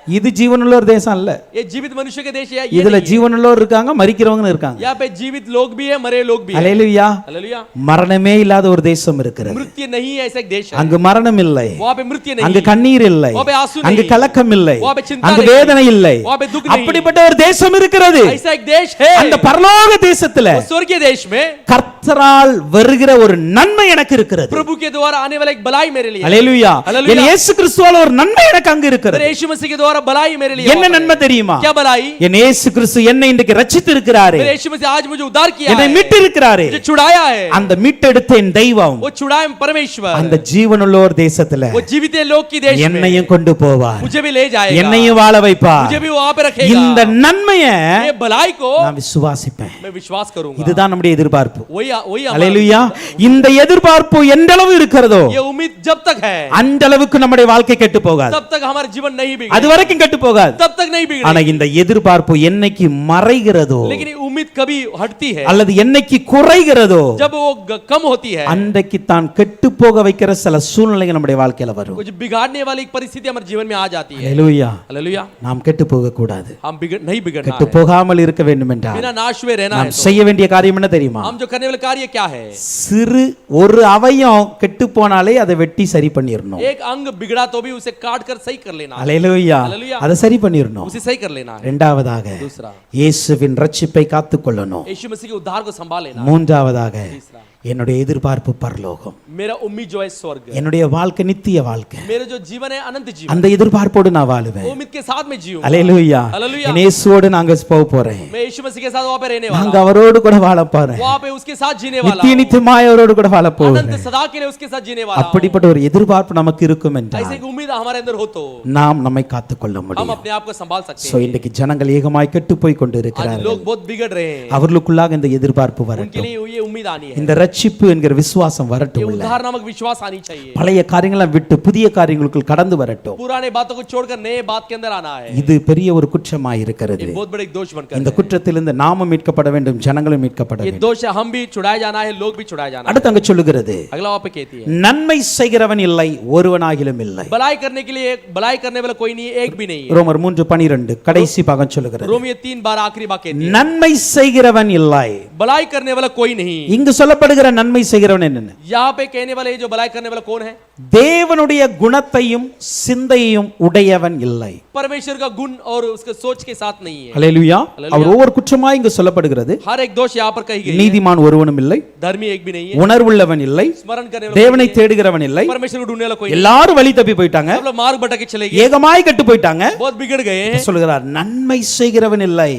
இது ஜீவனுள்ள ஒரு தேசம் அல்ல. ये जीवित मनुष्य के देश है। ये இதுல नहीं है। ஜீவனுள்ளோர் இருக்காங்க, மரிக்கிறவங்க இருக்காங்க. यहाँ पे जीवित लोग भी है, मरे लोग भी है। அல்லேலூயா. हालेलुया। மரணமே இல்லாத ஒரு தேசம் இருக்கிறது. मृत्यु नहीं है ऐसा एक देश है। அங்கு மரணம் இல்லை, वहाँ पे मृत्यु அங்கு नहीं, கண்ணீர் இல்லை, वहाँ पे आंसू அங்கு नहीं, கலக்கம் இல்லை, वहाँ पे चिंता அங்கு नहीं, வேதனை இல்லை. वहाँ पे दुख नहीं। அப்படிப்பட்ட ஒரு தேசம் இருக்கிறது. ऐसा एक देश है। அந்த பரலோக தேசத்துல वो स्वर्गीय देश में கர்த்தரால் வருகிற ஒரு நன்மை எனக்கு இருக்கிறது. प्रभु के द्वारा आने वाला एक भलाई मेरे लिए है। அல்லேலூயா. हालेलुया। என் இயேசு கிறிஸ்துவால ஒரு நன்மை எனக்கு அங்கு இருக்கிறது. मेरे यीशु मसीह के द्वारा भलाई मेरे लिए என்ன वहाँ पर நன்மை है। தெரியுமா? क्या भलाई? என் இயேசு கிறிஸ்து என்னை இன்றைக்கு ரட்சித்து இருக்கிறாரே, मेरे यीशु मसीह आज मुझे उद्धार किया என்னை है, மீட்டு இருக்கிறாரே, मुझे छुड़ाया है। அந்த மீட்டெடுத்த என் தெய்வம் वो छुड़ाए परमेश्वर அந்த ஜீவனுள்ளோர் தேசத்துல वो जीवित लोग की देश में என்னையும் கொண்டு போவார், मुझे भी ले जाएगा, என்னையும் வாழ வைப்பார். मुझे भी वहाँ पे रखेगा। இந்த நன்மையை ये भलाई को நான் விசுவாசிப்பேன். मैं विश्वास करूंगा। இதுதான் நம்முடைய எதிர்பார்ப்பு. वही वही हमारा- அல்லேலூயா. இந்த எதிர்பார்ப்பு எந்த அளவு இருக்கிறதோ ये उम्मीद जब तक है அந்த அளவுக்கு நம்முடைய வாழ்க்கை கெட்டு போகாது. तब तक हमारा जीवन नहीं அது बिगड़ेगा, வரைக்கும் கெட்டு போகாது. तब तक नहीं ஆனா बिगड़ेगा। இந்த எதிர்பார்ப்பு என்னைக்கு மறைகிறதோ लेकिन ये उम्मीद कभी हटती है அல்லது என்னைக்கு குறைகிறதோ जब वो कम होती है। அன்றைக்கு தான் கெட்டு போக வைக்கிற சில சூழ்நிலைகள் நம்முடைய வாழ்க்கையில வரும். कुछ बिगाड़ने वाली एक परिस्थिति हमारे जीवन में आ जाती है। அல்லேலூயா. हालेलुया। நாம் கெட்டு போக கூடாது. हम नहीं बिगड़ना கெட்டு है, போகாமல் இருக்க வேண்டும் என்றால் बिना नाश हुए रहना है। நாம் तो செய்ய வேண்டிய காரியம் என்ன தெரியுமா? हम जो करने वाले कार्य क्या है? சிறு ஒரு அவயம் கெட்டு போனாலே அதை வெட்டி சரி பண்ணிரணும். एक अंग बिगड़ा तो भी उसे काट कर सही कर लेना है, அல்லேலூயா. அல்லேலூயா. அதை சரி பண்ணிரணும். उसे सही कर लेना है। இரண்டாவதாக दूसरा இயேசுவின் ரட்சிப்பை காத்துக்கொள்ளணும். यीशु मसीह के उद्धार को संभाल लेना है। மூன்றாவதாக तीसरा என்னுடைய எதிர்பார்ப்பு பரலோகம், मेरा उम्मीद जो है स्वर्ग, என்னுடைய வாழ்க்கை நித்திய வாழ்க்கை. मेरा जो जीवन है अनंत जीवन, அந்த எதிர்பார்ப்போடு நான் வாழுவேன். उम्मीद के साथ में जीऊंगा. அல்லேலூயா. हालेलुया. என் இயேசுவோடு நாங்க போக போறேன். मैं यीशु मसीह के साथ वहां पे रहने நாங்க वाला, அவரோடு கூட வாழ போறேன். वहां पे उसके साथ जीने वाला, நித்திய நித்தியமாய் அவரோடு கூட வாழ போறேன். अनंत सदा के लिए उसके साथ जीने वाला. அப்படிப்பட்ட ஒரு எதிர்பார்ப்பு நமக்கு இருக்கும் என்றால் ऐसे की उम्मीद हमारे अंदर हो तो நாம் நம்மை காத்துக்கொள்ள हम முடியும். अपने आप को संभाल सकते சோ हैं. இன்னைக்கு ஜனங்கள் ஏகமாய் கெட்டு போய் आज கொண்டிருக்கிறார்கள். लोग बहुत बिगड़ रहे हैं, அவர்களுக்குள்ளாக இந்த எதிர்பார்ப்பு उनके வரட்டும். लिए ये उम्मीद आनी है, இந்த ரட்சிப்பு என்கிற விசுவாசம் ये வரட்டும். उद्धार नामक विश्वास आनी चाहिए, பழைய காரியங்களை விட்டு புதிய காரியங்களுக்குள் கடந்து வரட்டும். पुराने बातों को छोड़कर नए बात के अंदर आना है. இது பெரிய ஒரு குற்றமாய் இருக்கிறது. ये बहुत बड़े दोष बनकर இந்த குற்றத்திலிருந்து நாமும் மீட்கப்பட வேண்டும், ஜனங்களும் மீட்கப்பட ये வேண்டும். दोष है, हम भी छुड़ाया जाना है, लोग भी छुड़ाया जाना है. அடுத்து அங்க சொல்லுகிறது, अगला वहां पे कहती है, நன்மை செய்கிறவன் இல்லை, ஒருவனாகிலும் இல்லை. भलाई करने के लिए भलाई करने वाला कोई नहीं है, एक भी नहीं है. ரோமர் 3:12 கடைசி பாகம் சொல்லுகிறது, रोमियो 3 बार आखिरी बात कहती है, நன்மை செய்கிறவன் இல்லை. भलाई करने वाला कोई नहीं. இங்கு சொல்லப்படுகிற நன்மை செய்கிறவன் என்னன்னு, यहाँ पे कहने वाले जो भलाई करने वाला कौन है? தேவனுடைய குணத்தையும் சிந்தையையும் உடையவன் இல்லை. परमेश्वर का गुण और उसके सोच के साथ नहीं है. அல்லேலூயா. அவர் ஒவ்வொரு குற்றமாய் இங்கு சொல்லப்படுகிறது. हर एक दोष यहाँ पर कही गई है. நீதிமான் ஒருவனும் இல்லை, धर्मी एक भी नहीं है, உணர்வுள்ளவன் இல்லை, स्मरण करने वाला தேவனை தேடுகிறவன் இல்லை. परमेश्वर को ढूंढने वाला कोई नहीं. எல்லாரும் வழி தப்பி போயிட்டாங்க, सब लोग मार्ग भटक के चले गए, ஏகமாய் கெட்டு போயிட்டாங்க. बहुत बिगड़ गए हैं. சொல்லுகிறார், நன்மை செய்கிறவன் இல்லை,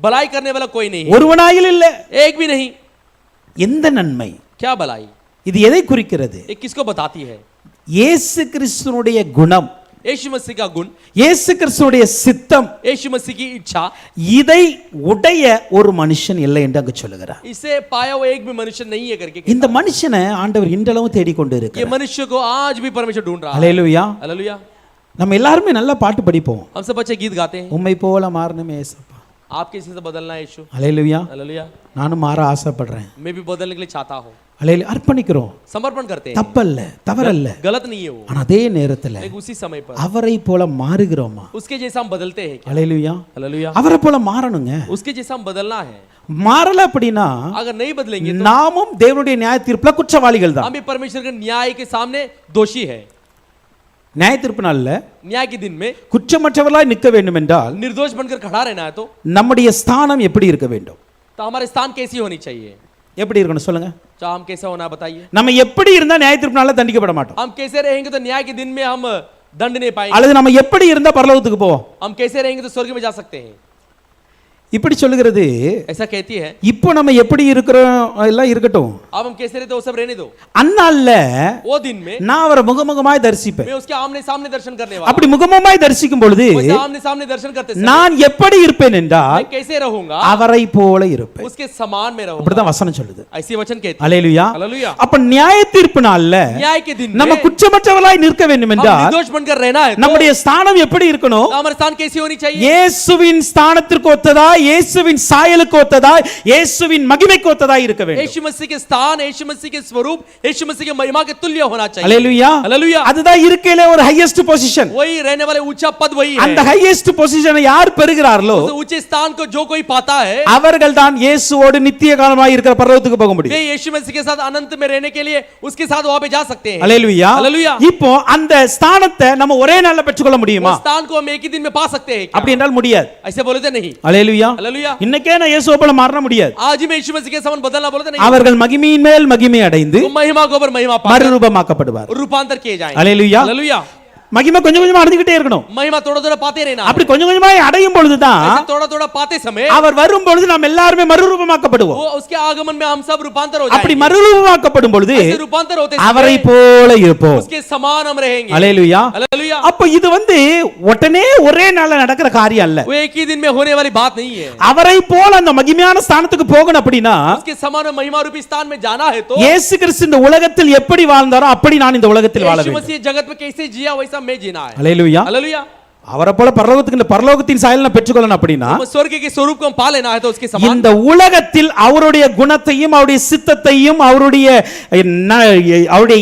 भलाई करने वाला कोई नहीं है, ஒருவனாயில் இல்லை. एक भी नहीं. எந்த நன்மை? क्या भलाई? இது எதை குறிக்கிறது? ये किसको बताती है? இயேசு கிறிஸ்துனுடைய குணம், यीशु मसीह का गुण, இயேசு கிறிஸ்துனுடைய சித்தம், यीशु मसीह की इच्छा, இதை உடைய ஒரு மனுஷன் இல்லை என்று அங்கு சொல்லுகிறார். इसे पाया हुआ एक भी मनुष्य नहीं है करके இந்த மனுஷனை ஆண்டவர் இன்றளவும் தேடிக்கொண்டு ये இருக்கிறார். मनुष्य को आज भी परमेश्वर ढूंढ रहा है. அல்லேலூயா. हालेलुया. நம்ம எல்லாருமே நல்லா பாட்டு படிப்போம், हम सब बच्चे गीत गाते हैं, உம்மை போல மாறணுமே ஏசப்பா. आप किसी से बदलना है यीशु. அல்லேலூயா. हालेलुया. நானும் மாற ஆசைப்படுறேன். मैं भी बदलने के लिए चाहता हूँ. அல்லேலூயா. அர்ப்பணிக்கிறோம், समर्पण करते हैं, தப்பல்ல, தவறல்ல. गलत नहीं है वो, ஆனா அதே நேரத்துல लेकिन उसी समय पर அவரை போல மாறுகிறோமா? उसके जैसा हम बदलते हैं क्या? அல்லேலூயா. हालेलुया. அவரை போல மாறணுங்க. उसके जैसा हम बदलना है. மாறல அப்படின்னா अगर नहीं बदलेंगे तो நாமும் தேவனுடைய நியாய தீர்ப்புல குற்றவாளிகள் தான். हम भी परमेश्वर के न्याय के सामने दोषी है. நியாய தீர்ப்பு நாள்ல न्याय के दिन में குற்றமற்றவர்களாய் நிற்க வேண்டும் என்றால் निर्दोष बनकर खड़ा रहना है तो நம்முடைய ஸ்தானம் எப்படி இருக்க வேண்டும்? हमारे स्थान कैसी होनी चाहिए? எப்படி இருக்கணும் சொல்லுங்க. चाहे हम कैसा होना बताइए. நம்ம எப்படி இருந்தா நியாய தீர்ப்பு நாள்ல தண்டிக்கப்பட மாட்டோம்? हम कैसे रहेंगे तो न्याय के दिन में हम दंड नहीं पाएंगे. அல்லது நம்ம எப்படி இருந்தா பரலோகத்துக்கு போவோம்? हम कैसे रहेंगे तो स्वर्ग में जा सकते हैं. இப்படி சொல்லுகிறது. ऐसा कहती है. இப்போ நம்ம எப்படி இருக்கிறோம் எல்லாம் இருக்கட்டும். अब हम कैसे रहते वो सब रहने दो. அந்நாள்ல वो दिन में நான் அவரை முகமுகமாய் தரிசிப்பேன். मैं उसके आमने सामने दर्शन करने वाला. அப்படி முகமுகமாய் தரிசிக்கும் பொழுது वैसे आमने सामने दर्शन करते समय நான் எப்படி இருப்பேன் என்றால் मैं कैसे रहूंगा? அவரை போல இருப்பேன். उसके समान में रहूंगा. அப்படிதான் வசனம் சொல்லுது. ऐसी वचन कहती है. அல்லேலூயா. हालेलुया. அப்ப நியாய தீர்ப்பு நாள்ல न्याय के दिन நம்ம में குற்றமற்றவர்களாய் நிற்க வேண்டும் हम என்றால் निर्दोष बनकर रहना है तो நம்முடைய ஸ்தானம் எப்படி இருக்கணும்? हमारे स्थान कैसी होनी चाहिए? இயேசுவின் ஸ்தானத்திற்கு ஒத்ததாய், இயேசுவின் சாயலுக்கு ஒத்ததாய், இயேசுவின் மகிமைக்கு ஒத்ததாய் இருக்க வேண்டும். यीशु मसीह के स्थान, यीशु मसीह के स्वरूप, यीशु मसीह के महिमा के तुल्य होना चाहिए. அல்லேலூயா. हालेलुया. அதுதான் இருக்கையிலே ஒரு ஹையஸ்ட் பொசிஷன். वही रहने वाले ऊंचा पद वही है. அந்த ஹையஸ்ட் பொசிஷனை யார் பெறுகிறார்களோ उस ऊंचे स्थान को जो कोई पाता है அவர்கள் தான் இயேசுவோடு நித்திய காலமாய் இருக்கிற பரலோகத்துக்கு போக वे முடியும். यीशु मसीह के साथ अनंत में रहने के लिए उसके साथ वहां पे जा सकते हैं. அல்லேலூயா. हालेलुया. இப்போ அந்த ஸ்தானத்தை நம்ம ஒரே நாள்ல பெற்றுக்கொள்ள முடியுமா? उस स्थान को हम एक ही दिन में पा सकते हैं क्या? அப்படி என்றால் முடியாது. ऐसे बोले तो नहीं. அல்லேலூயா. हालेलुया. இன்னைக்கே நான் இயேசுவை போல மாற முடியாது. आज ही में यीशु मसीह के समान बदलना बोले तो नहीं. அவர்கள் மகிமையின் மேல் மகிமை அடைந்து वो महिमा को ऊपर महिमा पाकर மறுரூபமாக்கப்படுவார். रूपांतर किए जाएंगे. அல்லேலூயா. हालेलुया. மகிமை கொஞ்சம் கொஞ்சமா அடைஞ்சுக்கிட்டே இருக்கணும். महिमा थोड़ा थोड़ा पाते रहना. அப்படி கொஞ்சம் கொஞ்சமா அடையும் பொழுதுதான் ऐसे थोड़ा थोड़ा पाते समय அவர் வரும் பொழுது நாம் எல்லாருமே மறுரூபமாக்கப்படுவோம். वो उसके आगमन में हम सब रूपांतर हो அப்படி जाएंगे. மறுரூபமாக்கப்படும் பொழுது ऐसे रूपांतर होते அவரை समय போல இருப்போம். उसके समान हम रहेंगे. அல்லேலூயா. हालेलुया. அப்ப இது உடனே ஒரே நாள்ல நடக்கிற காரியம் அல்ல. वो एक ही दिन में होने वाली बात नहीं है. அவரை போல அந்த மகிமையான ஸ்தானத்துக்கு போகணும் அப்படின்னா उसके समान महिमा रूपी स्थान में जाना है तो இயேசு கிறிஸ்து இந்த உலகத்தில் எப்படி வாழ்ந்தாரோ அப்படி நான் இந்த உலகத்தில் வாழ यीशु வேண்டும். मसीह जगत में कैसे जिया वैसा मैं जीना है. அல்லேலூயா. हालेलुया. அவரை போல பரலோகத்துக்கு இந்த பரலோகத்தின் சாயலை நான் பெற்றுக்கொள்ளணும் அப்படின்னா हम स्वर्ग के स्वरूप को हम पा लेना है तो उसके समान இந்த உலகத்தில் அவருடைய குணத்தையும் அவருடைய சித்தத்தையும் அவருடைய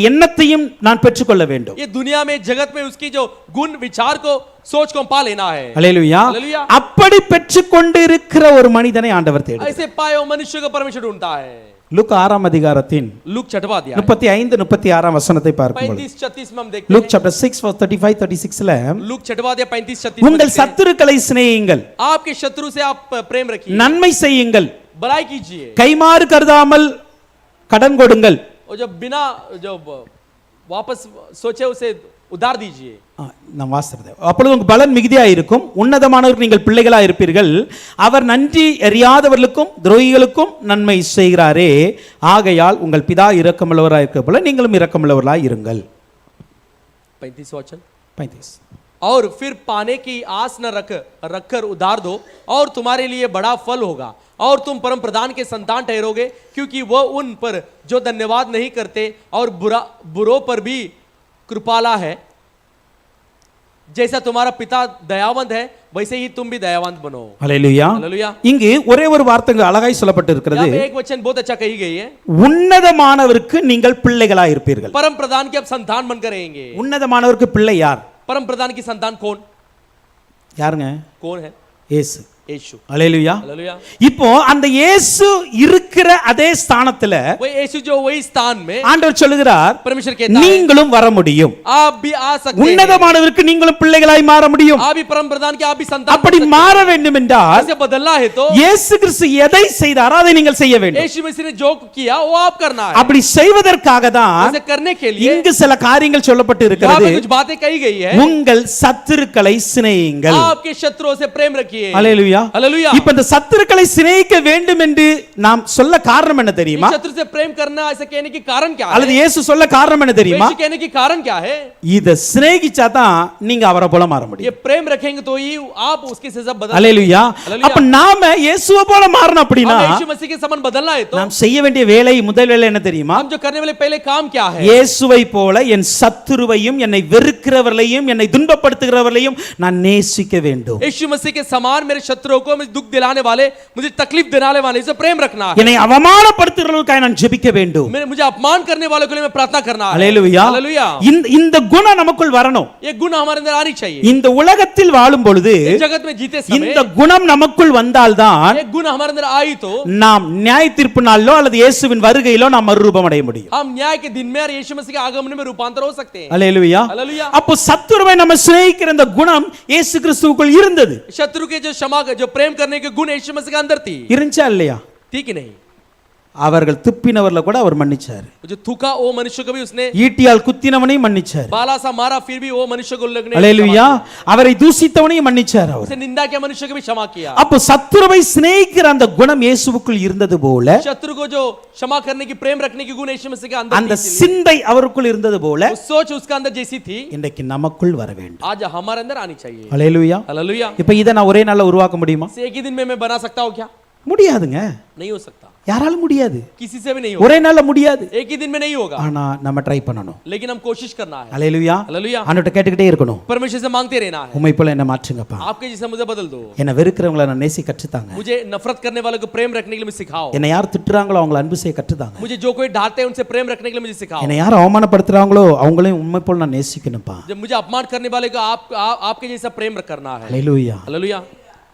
எண்ணத்தையும் நான் பெற்றுக்கொள்ள வேண்டும். ये दुनिया में जगत में उसकी जो गुण विचार को सोच को हम पा लेना है. அல்லேலூயா. हालेलुया. அப்படி பெற்றுக்கொண்டு இருக்கிற ஒரு மனிதனை ஆண்டவர் தேடுகிறார். ऐसे पाए हुए मनुष्य को परमेश्वर ढूंढता है. லூக்கா 6 அதிகாரத்தின் लूक 6वां अध्याय 35 36 வசனத்தை பார்க்கும்போது 35 36 में हम देखते லூக் हैं. chapter 6 verse 35 36ல लूक 6वां अध्याय 35 36 में உங்கள் देखते हैं. சத்துருக்களை சிநேகியுங்கள், आपके शत्रु से आप प्रेम रखिए, நன்மை செய்யுங்கள், भलाई कीजिए, கைமாறு கருதாமல் கடன் கொடுங்கள். और जब बिना जो वापस सोचे उसे उधार दीजिए. நாம் வாசிக்கிறது அப்பொழுது உங்கள் பலன் மிகுதியாக இருக்கும், உன்னதமானவருக்கு நீங்கள் பிள்ளைகளா இருப்பீர்கள். அவர் நன்றி அறியாதவர்களுக்கும் துரோகிகளுக்கும் நன்மை செய்கிறாரே, ஆகையால் உங்கள் பிதா இரக்கமுள்ளவராக இருக்க போல நீங்களும் இரக்கமுள்ளவர்களாக இருங்கள். 35 वचन. 35. और फिर पाने की आस न रखकर उधार दो और तुम्हारे लिए बड़ा फल होगा और तुम परम प्रधान के संतान ठहरोगे, क्योंकि वह उन पर जो धन्यवाद नहीं करते और बुरों पर भी कृपाला है. जैसा तुम्हारा पिता दयावंत है वैसे ही तुम भी दयावंत बनो. ஹல்லேலூயா. हालेलुया. இங்கு ஒரே ஒரு வார்த்தை அழகாய் சொல்லப்பட்டிருக்கிறது. यहाँ पे एक वचन बहुत अच्छा कही गई है. உன்னதமானவருக்கு நீங்கள் பிள்ளைகளா இருப்பீர்கள். परम प्रधान के अब संतान बनकर रहेंगे. உன்னதமானவருக்கு பிள்ளை யார்? परम प्रधान की संतान कौन? யாருங்க? कौन है? இயேசு. यीशु. ஹல்லேலூயா. हालेलुया. இப்போ அந்த இயேசு இருக்கிற அதே ஸ்தானத்துல वही यीशु जो वही स्थान में ஆண்டவர் சொல்லுகிறார், परमेश्वर कहता है நீங்களும் வர முடியும். आप भी आ सकते हैं. உன்னதமானவருக்கு நீங்களும் பிள்ளைகளாய் மாற முடியும். आप भी परम प्रधान के आप भी संतान அப்படி மாற வேண்டும் என்றால் ऐसे बदलना है तो இயேசு கிறிஸ்து எதை செய்தாரோ அதை நீங்கள் செய்ய வேண்டும். यीशु मसीह ने जो किया वो आप करना है. அப்படி செய்வதற்காக தான் ऐसे करने के लिए இங்கு சில காரியங்கள் சொல்லப்பட்டு यहाँ இருக்கிறது. पे कुछ बातें कही गई है. உங்கள் சத்துருக்களை சிநேகியுங்கள். आपके शत्रुओं से प्रेम रखिए. ஹல்லேலூயா. हालेलुया. இப்ப இந்த சத்துருக்களை சிநேகிக்க வேண்டும் என்று நாம் சொல்ல காரணம் என்ன தெரியுமா? शत्रु से प्रेम करना ऐसे कहने की कारण क्या है? அல்லது இயேசு சொல்ல காரணம் என்ன தெரியுமா? यीशु कहने की कारण क्या है? இத சிநேகிச்சா தான் நீங்க அவரை போல மாற முடியும். ये प्रेम रखेंगे तो ही आप उसके से सब बदल. ஹல்லேலூயா. ஹல்லேலூயா. அப்ப நாம இயேசுவை போல மாறணும் அப்படினா हम यीशु मसीह के समान बदलना है तो நாம் செய்ய வேண்டிய வேலை முதல் வேலை என்ன தெரியுமா? हम जो करने वाले पहले काम क्या है? இயேசுவை போல என் சத்துருவையும் என்னை வெறுக்கிறவர்களையும் என்னை துன்பப்படுத்துகிறவர்களையும் நான் நேசிக்க வேண்டும். यीशु मसीह के समान मेरे शत्रुओं को मुझे दुख दिलाने वाले मुझे तकलीफ देने वाले से प्रेम रखना है. என்னை அவமானப்படுத்துகிறவர்களுக்காக நான் ஜெபிக்க வேண்டும். मुझे अपमान करने वालों के लिए मैं प्रार्थना करना है. ஹல்லேலூயா. हालेलुया. இந்த குணம் நமக்குள் வரணும். ये गुण हमारे अंदर आनी चाहिए. இந்த உலகத்தில் வாழும் பொழுது इस जगत में जीते समय இந்த குணம் நமக்குள் வந்தால்தான் ये गुण हमारे अंदर आई तो நாம் நியாய தீர்ப்பு நாளிலோ அல்லது இயேசுவின் வருகையிலோ நாம் மறுரூபம் அடைய முடியும். हम न्याय के दिन में और यीशु मसीह के आगमन में रूपांतर हो सकते हैं. ஹல்லேலூயா. हालेलुया. அப்போ சத்துருவை நம்ம சிநேகிக்கிற இந்த குணம் இயேசு கிறிஸ்துவுக்குள் இருந்தது. शत्रु के जो क्षमा जो प्रेम करने के गुण यीशु मसीह के अंदर थी. இருந்துச்சா இல்லையா? थी कि नहीं? அவர்கள் துப்பினவர்ல கூட அவர் மன்னிச்சார். जो थूका वो मनुष्य को भी उसने ஈட்டியால் குத்தினவனையும் மன்னிச்சார். बाला सा मारा फिर भी वो मनुष्य को लगने ஹல்லேலூயா. அவரை தூசித்தவனையும் மன்னிச்சார் அவர். उसे निंदा किया मनुष्य को भी क्षमा किया. அப்போ சத்துருவை சிநேகிக்கிற அந்த குணம் இயேசுவுக்குள் இருந்தது போல शत्रु को जो क्षमा करने की प्रेम रखने की गुण यीशु मसीह के अंदर அந்த சிந்தை அவருக்குள் இருந்தது போல वो सोच उसका अंदर जैसी थी இன்றைக்கு நமக்குள் வர வேண்டும். आज हमारे अंदर आनी चाहिए. ஹல்லேலூயா. हालेलुया. இப்போ இதை நான் ஒரே நாள்ல உருவாக்க முடியுமா? एक ही दिन में मैं बना सकता हूँ क्या? முடியாதுங்க. नहीं हो सकता. யாராலும் முடியாது. किसी से भी नहीं होगा. ஒரே நாள்ல முடியாது. एक ही दिन में नहीं होगा. ஆனா நம்ம ட்ரை பண்ணணும். लेकिन हम कोशिश करना है. ஹல்லேலூயா. हालेलुया. ஆண்டவர்ட்ட கேட்டுக்கிட்டே இருக்கணும். परमेश्वर से मांगते रहना है. உம்மை போல என்ன மாற்றுங்கப்பா. आपके जैसा मुझे बदल दो. என்ன வெறுக்கிறவங்கள நான் நேசி கற்றுத்தாங்க. मुझे नफरत करने वालों को प्रेम रखने के लिए मुझे सिखाओ. என்னை யார் திட்டுறாங்களோ அவங்கள அன்பு செய்ய கற்றுத்தாங்க. मुझे जो कोई डांटते हैं उनसे प्रेम रखने के लिए मुझे सिखाओ. என்னை யார் அவமானப்படுத்துறாங்களோ அவங்களையும் உண்மை போல நான் நேசிக்கணும்ப்பா. जब मुझे अपमान करने वाले को आपके जैसा प्रेम करना है. ஹல்லேலூயா. हालेलुया.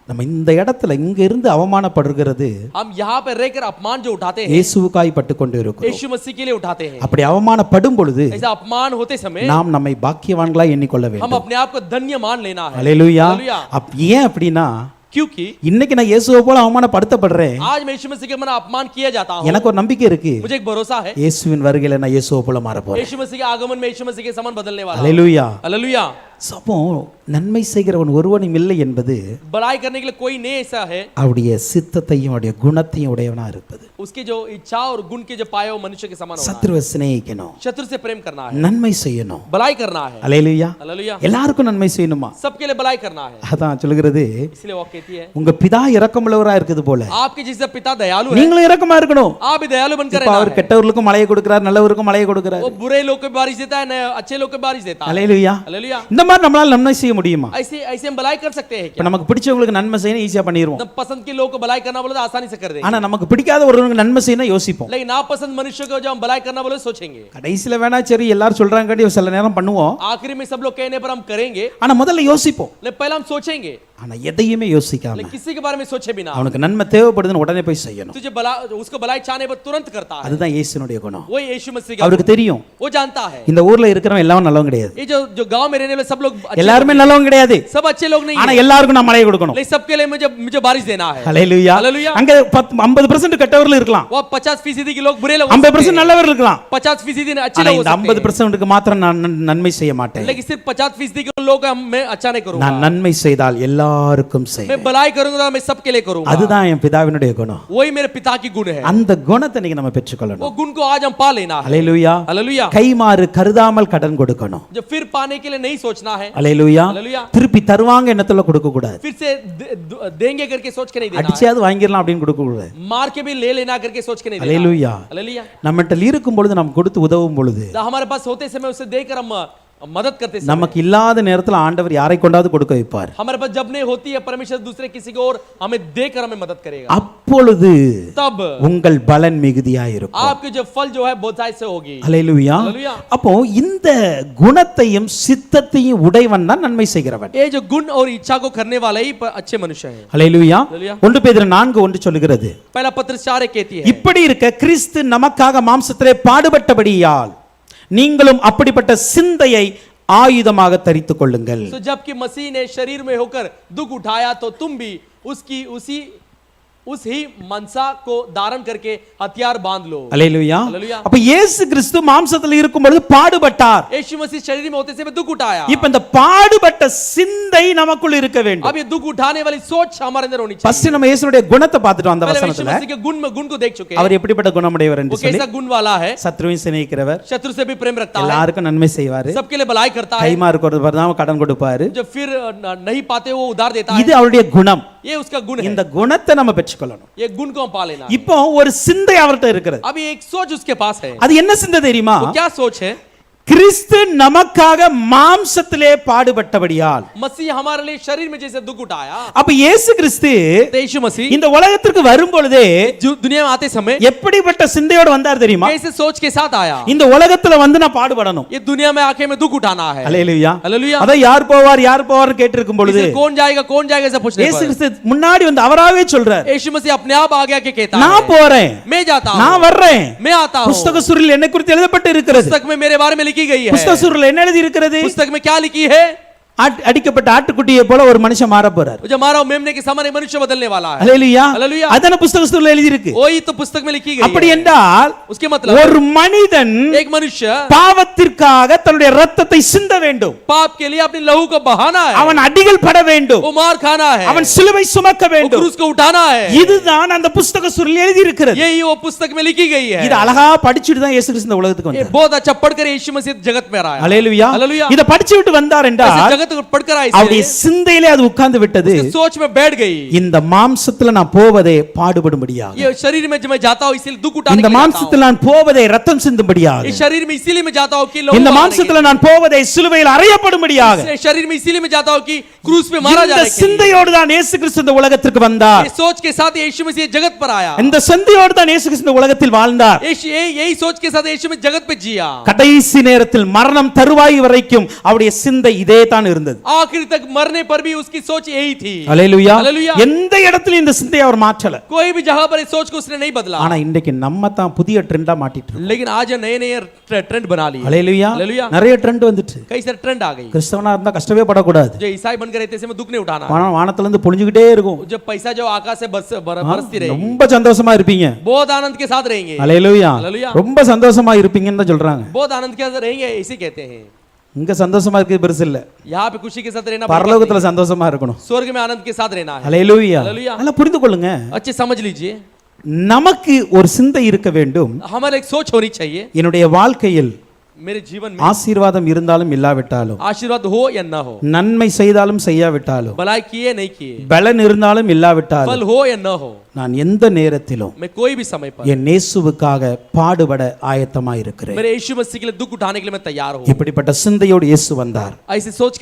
நம்ம இந்த இடத்துல இங்க இருந்து அவமானப்படுகிறது हम यहाँ पे रहकर अपमान जो उठाते हैं இயேசுவுக்காய் பட்டு கொண்டு இருக்கிறோம். यीशु मसीह के लिए उठाते हैं. அப்படி அவமானப்படும் பொழுது ऐसा अपमान होते समय நாம் நம்மை பாக்கியவான்களாய் எண்ணிக்கொள்ள हम வேண்டும். अपने आप को धन्य मान लेना है. ஹல்லேலூயா. हालेलुया. ஏன் அப்படின்னா क्योंकि இன்னைக்கு நான் இயேசுவை போல அவமானப்படுத்தப்படுறேன். आज मैं यीशु मसीह के मन अपमान किया जाता हूँ. எனக்கு ஒரு நம்பிக்கை இருக்கு. मुझे एक भरोसा है. இயேசுவின் வருகையில நான் இயேசுவை போல மாற போறேன். यीशु मसीह के आगमन में यीशु मसीह के समान बदलने वाला हूँ. ஹல்லேலூயா. हालेलुया. அப்போ நன்மை செய்கிறவன் ஒருவனும் இல்லை என்பது बड़ाई करने के लिए कोई नहीं ऐसा है. அவருடைய சித்தத்தையும் அவருடைய குணத்தையும் உடையவனா இருப்பது. उसकी जो इच्छा और गुण के जो पाए वो मनुष्य के समान होना है. சத்துருவை சிநேகிக்கணும். शत्रु से प्रेम करना है. நன்மை செய்யணும். भलाई करना है. ஹல்லேலூயா. हालेलुया. எல்லாருக்கும் நன்மை செய்யணுமா? सबके लिए भलाई करना है. அதான் சொல்லுகிறது, इसलिए वो कहती है உங்க பிதா இரக்கமுள்ளவரா இருக்குது போல आपके जैसे पिता दयालु है. நீங்களும் இரக்கமா இருக்கணும். आप भी दयालु बनकर இப்ப रहना அவர் है. கெட்டவர்களுக்கும் மழையை கொடுக்கிறார், நல்லவருக்கும் மழையை கொடுக்கிறார். वो बुरे लोग को भी बारिश देता है, अच्छे लोग को भी बारिश देता है. ஹல்லேலூயா. हालेलुया. இந்த மாதிரி நம்மளால நன்மை செய்ய முடியுமா? ऐसे ऐसे हम भलाई कर सकते हैं இப்ப क्या? நமக்கு பிடிச்சவங்களுக்கு நன்மை செய்யணும் ஈஸியா பண்ணிடுவோம். एकदम पसंद के लोग को भलाई करना बोले तो आसानी से कर देंगे. ஆனா நமக்கு பிடிக்காத ஒருவருக்கு நன்மை செய்யணும் யோசிப்போம். लेकिन नापसंद मनुष्य को जब हम भलाई करना बोले सोचेंगे. கடைசில வேணா சரி எல்லாரும் சொல்றாங்கடி சில நேரம் பண்ணுவோம். आखिरी में सब लोग कहने पर हम करेंगे. ஆனா முதல்ல யோசிப்போம். लेकिन पहले हम सोचेंगे. ஆனா எதையுமே யோசிக்காம लेकिन किसी के बारे में सोचे बिना அவனுக்கு நன்மை தேவைப்படுதுன்னு உடனே போய் செய்யணும். तुझे भला उसको भलाई चाहने पर तुरंत करता है. அதுதான் இயேசுனுடைய குணம். वही यीशु मसीह का அவருக்கு தெரியும் वो जानता है. இந்த ஊர்ல இருக்கிறவன் எல்லாரும் நல்லவங்க கிடையாது, ये जो गांव में रहने वाले सब लोग எல்லாருமே நல்லவங்க கிடையாது, सब अच्छे लोग नहीं ஆனா है. எல்லாருக்கும் நான் மழை கொடுக்கணும். लेकिन सबके लिए मुझे बारिश देना है. ஹல்லேலூயா. हालेलुया. அங்க 50% கெட்டவர்கள் இருக்கலாம், वो 50% के लोग बुरे लोग 50% நல்லவர்கள் இருக்கலாம், 50% अच्छे ஆனா लोग हो இந்த सकते हैं. 50%க்கு மாத்திரம் நான் நன்மை செய்ய மாட்டேன். लेकिन सिर्फ 50% के लोग मैं अच्छा नहीं करूंगा. நான் நன்மை செய்தால் எல்லாருக்கும் செய்வேன். मैं भलाई करूंगा, मैं सबके लिए करूंगा. அதுதான் என் பிதாவினுடைய குணம். वही मेरे पिता की गुण है. அந்த குணத்தை நீங்க நம்ம वो பெற்றுக்கொள்ளணும். गुण को आज हम पा लेना है. ஹல்லேலூயா. हालेलुया. கைமாறு கருதாமல் கடன் கொடுக்கணும். जो फिर पाने के लिए नहीं सोचना है. ஹல்லேலூயா. हालेलुया. திருப்பி தருவாங்க எண்ணத்துல கொடுக்க கூடாது, फिर से देंगे करके सोच के नहीं देना है. அடிச்சாது வாங்கிடலாம் அப்படின்னு கொடுக்க கூடாது. मार के भी ले लेना करके सोच के नहीं देना. ஹல்லேலூயா. हालेलुया. நம்மகிட்ட இருக்கும் பொழுது நம்ம கொடுத்து உதவும் பொழுது, हमारे पास होते समय उसे देकर हम मदद करते समय, நமக்கு இல்லாத நேரத்துல ஆண்டவர் யாரை கொண்டாவது கொடுக்க வைப்பார். हमारे पास जब नहीं होती है परमेश्वर दूसरे किसी को और हमें देकर हमें मदद करेगा. அப்பொழுது तब உங்கள் பலன் மிகுதியாய் இருக்கும். आपके जो फल जो है बहुतायत से होगी. ஹல்லேலூயா. हालेलुया. அப்போ இந்த குணத்தையும் சித்தத்தையும் உடையவன் தான் நன்மை செய்கிறவன். ये जो गुण और इच्छा को करने वाले ही अच्छे मनुष्य हैं. ஹல்லேலூயா. हालेलुया. 1 பேதுரு 4:1 சொல்லுகிறது, पहला पत्र 4 कहती है, இப்படி இருக்க கிறிஸ்து நமக்காக மாம்சத்திலே பாடுபட்டபடியால் நீங்களும் அப்படிப்பட்ட சிந்தையை ஆயுதமாக தரித்துக் கொள்ளுங்கள். तो जबकि मसीह ने शरीर में होकर दुख उठाया तो तुम भी उस ही मनसा को धारण करके हथियार बांध लो. அல்லேலூயா. हालेलुया. அப்ப இயேசு கிறிஸ்து மாம்சத்தில் இருக்கும் பொழுது பாடுபட்டார். यीशु मसीह शरीर में होते समय दुख उठाया. இப்ப இந்த பாடுபட்ட சிந்தை நமக்குள்ள இருக்க வேண்டும். अब ये दुख उठाने वाली सोच हमारे अंदर होनी चाहिए. ஃபர்ஸ்ட் நம்ம இயேசுனுடைய குணத்தை பார்த்துட்டோம் அந்த पहले यीशु வசனத்துல. मसीह के गुण को देख चुके हैं. அவர் எப்படிப்பட்ட குணமுடையவர் वो என்று சொல்லி, कैसा गुण वाला है. சத்ருவை சிநேகிக்கிறவர், शत्रु से भी प्रेम रखता है, எல்லாருக்கும் நன்மை செய்வாரு, सबके लिए भलाई करता है, கைமாறு கொடுப்பாரு, கடன் கொடுப்பாரு. जो फिर नहीं पाते वो उधार देता है. இது அவருடைய குணம். ये उसका गुण है. இந்த குணத்தை நம்ம பெற்றுக்கொள்ளணும். ये गुण को हम पा लेना. இப்போ ஒரு சிந்தை அவர்கிட்ட இருக்கிறது. अभी एक सोच उसके पास है. அது என்ன சிந்தை தெரியுமா? वो क्या सोच है? கிறிஸ்து நமக்காக மாம்சத்திலே பாடுபட்டபடியால். मसीह हमारे लिए शरीर में जैसे दुख उठाया, அப்ப இயேசு கிறிஸ்து यीशु मसीह இந்த உலகத்திற்கு வரும் பொழுதே दुनिया में आते समय எப்படிப்பட்ட சிந்தையோடு வந்தார் தெரியுமா? कैसे सोच के साथ आया? இந்த உலகத்துல வந்து நான் பாடுபடணும். ये दुनिया में आके में दुख उठाना है. அல்லேலூயா. हालेलुया. அத யார் போவார் கேட்டிருக்கும் பொழுது इसलिए कौन जाएगा ऐसा पूछने இயேசு पर கிறிஸ்து முன்னாடி வந்து அவராவே சொல்றார், यीशु मसीह अपने आप आगे आके कहता நான் है, போறேன், मैं जाता हूं, நான் வர்றேன். मैं आता हूं. புத்தக சுருளில் என்னை குறித்து எழுதப்பட்டு இருக்கிறது. पुस्तक में मेरे बारे में लिखी गई है. புத்தக சுருளில் என்ன எழுதி இருக்கிறது? पुस्तक में क्या लिखी है? அடிக்கப்பட்ட ஆட்டுக்குட்டியை போல ஒரு மனுஷன் மாற போறார். जो मारा मेमने के समान एक मनुष्य बदलने वाला है. அல்லேலூயா. हालेलुया. அதான புத்தக சுருளில் எழுதி இருக்கு. वही तो पुस्तक में लिखी गई அப்படி है. என்றால் उसके मतलब ஒரு மனிதன் एक मनुष्य பாவத்திற்காக தன்னுடைய இரத்தத்தை சிந்த வேண்டும். पाप के लिए अपने लहू को बहाना है. அவன் அடிகள் பட வேண்டும். वो मार खाना है. அவன் சிலுவை சுமக்க वो வேண்டும். क्रूस को उठाना है. இதுதான் அந்த புத்தக சுருளில் எழுதி இருக்கிறது. यही वो पुस्तक में लिखी गई है. இது அழகா படிச்சிட்டு தான் இயேசு கிறிஸ்து இந்த உலகத்துக்கு ये வந்தார். बहुत अच्छा पढ़कर यीशु मसीह जगत में आया. அல்லேலூயா. हालेलुया. இத படிச்சு விட்டு வந்தார் ऐसे என்றால் जगत को पढ़कर आए அவருடைய சிந்தையிலே அது உட்கார்ந்து விட்டது. इसकी सोच में बैठ गई. இந்த மாம்சத்துல நான் போவதே பாடுபடும்படியாக, ये शरीर में जब मैं जाता हूं इसीलिए दुख उठाने இந்த के लिए जाता மாம்சத்துல நான் போவதே ரத்தம் சிந்தும்படியாக, हूं. इस शरीर में इसीलिए मैं जाता हूं कि लहू இந்த बहाने के மாம்சத்துல நான் போவதே சிலுவையில் அறையப்படும்படியாக. लिए. इस शरीर में इसीलिए मैं जाता हूं कि क्रूस पे मारा இந்த जाने के लिए. சிந்தையோடு தான் இயேசு கிறிஸ்து இந்த உலகத்திற்கு வந்தார். ये सोच के साथ यीशु मसीह जगत पर आया. இந்த சிந்தையோடு தான் இயேசு கிறிஸ்து இந்த உலகத்தில் வாழ்ந்தார். यही सोच के साथ यीशु मसीह जगत पे जिया. கடைசி நேரத்தில் மரணம் தருவாய் வரைக்கும் அவருடைய சிந்தை இதே தான் இருந்தது. आखिर तक मरने पर भी उसकी सोच यही थी. அல்லேலூயா. हालेलुया. எந்த இடத்துலயும் இந்த சிந்தையை அவர் மாற்றல. कोई भी जगह पर इस सोच को उसने नहीं बदला. ஆனா இன்றைக்கு நம்ம தான் புதிய ட்ரெண்டா மாட்டிட்டு இருக்கோம். लेकिन आज नए ट्रेंड बना लिए. அல்லேலூயா. हालेलुया. நிறைய ட்ரெண்ட் வந்துட்டு. कई सारे ट्रेंड आ गई. கிறிஸ்தவனா இருந்தா கஷ்டமே படக்கூடாது. जो ईसाई बनकर रहते थे, दुख नहीं उठाना. பணம் வானத்துல இருந்து பொழிஞ்சுக்கிட்டே இருக்கும். जब पैसा जो आकाश से बरसती रहेगी, ரொம்ப சந்தோஷமா இருப்பீங்க. बहुत आनंद के साथ रहेंगे. அல்லேலூயா. हालेलुया. ரொம்ப சந்தோஷமா இருப்பீங்கன்னு தான் சொல்றாங்க. बहुत आनंद के साथ रहेंगे इसी कहते हैं. இங்க சந்தோஷமா இருக்கிறது பெருசு இல்ல. यहाँ पे खुशी के साथ रहना, பரலோகத்துல சந்தோஷமா இருக்கணும். स्वर्ग में आनंद के साथ रहना है. அல்லேலூயா. हालेलुया. நல்லா புரிந்து கொள்ளுங்க. अच्छे समझ लीजिए. நமக்கு ஒரு சிந்தை இருக்க வேண்டும். हमारे एक सोच होनी चाहिए. என்னுடைய வாழ்க்கையில் मेरे जीवन में ஆசீர்வாதம் இருந்தாலும் இல்லாவிட்டாலும், आशीर्वाद हो या ना हो, நன்மை செய்தாலும் செய்யாவிட்டாலும், भलाई किए नहीं किए, பலன் இருந்தாலும் இல்லாவிட்டாலும், फल हो या ना हो, நான் எந்த நேரத்திலும் मैं कोई भी समय पर என் இயேசுவுக்காக பாடுபட ஆயத்தமாய் இருக்கிறேன். मेरे यीशु मसीह के लिए दुख उठाने के लिए मैं तैयार हूं. இப்படிப்பட்ட சிந்தையோடு இயேசு வந்தார். ऐसे सोच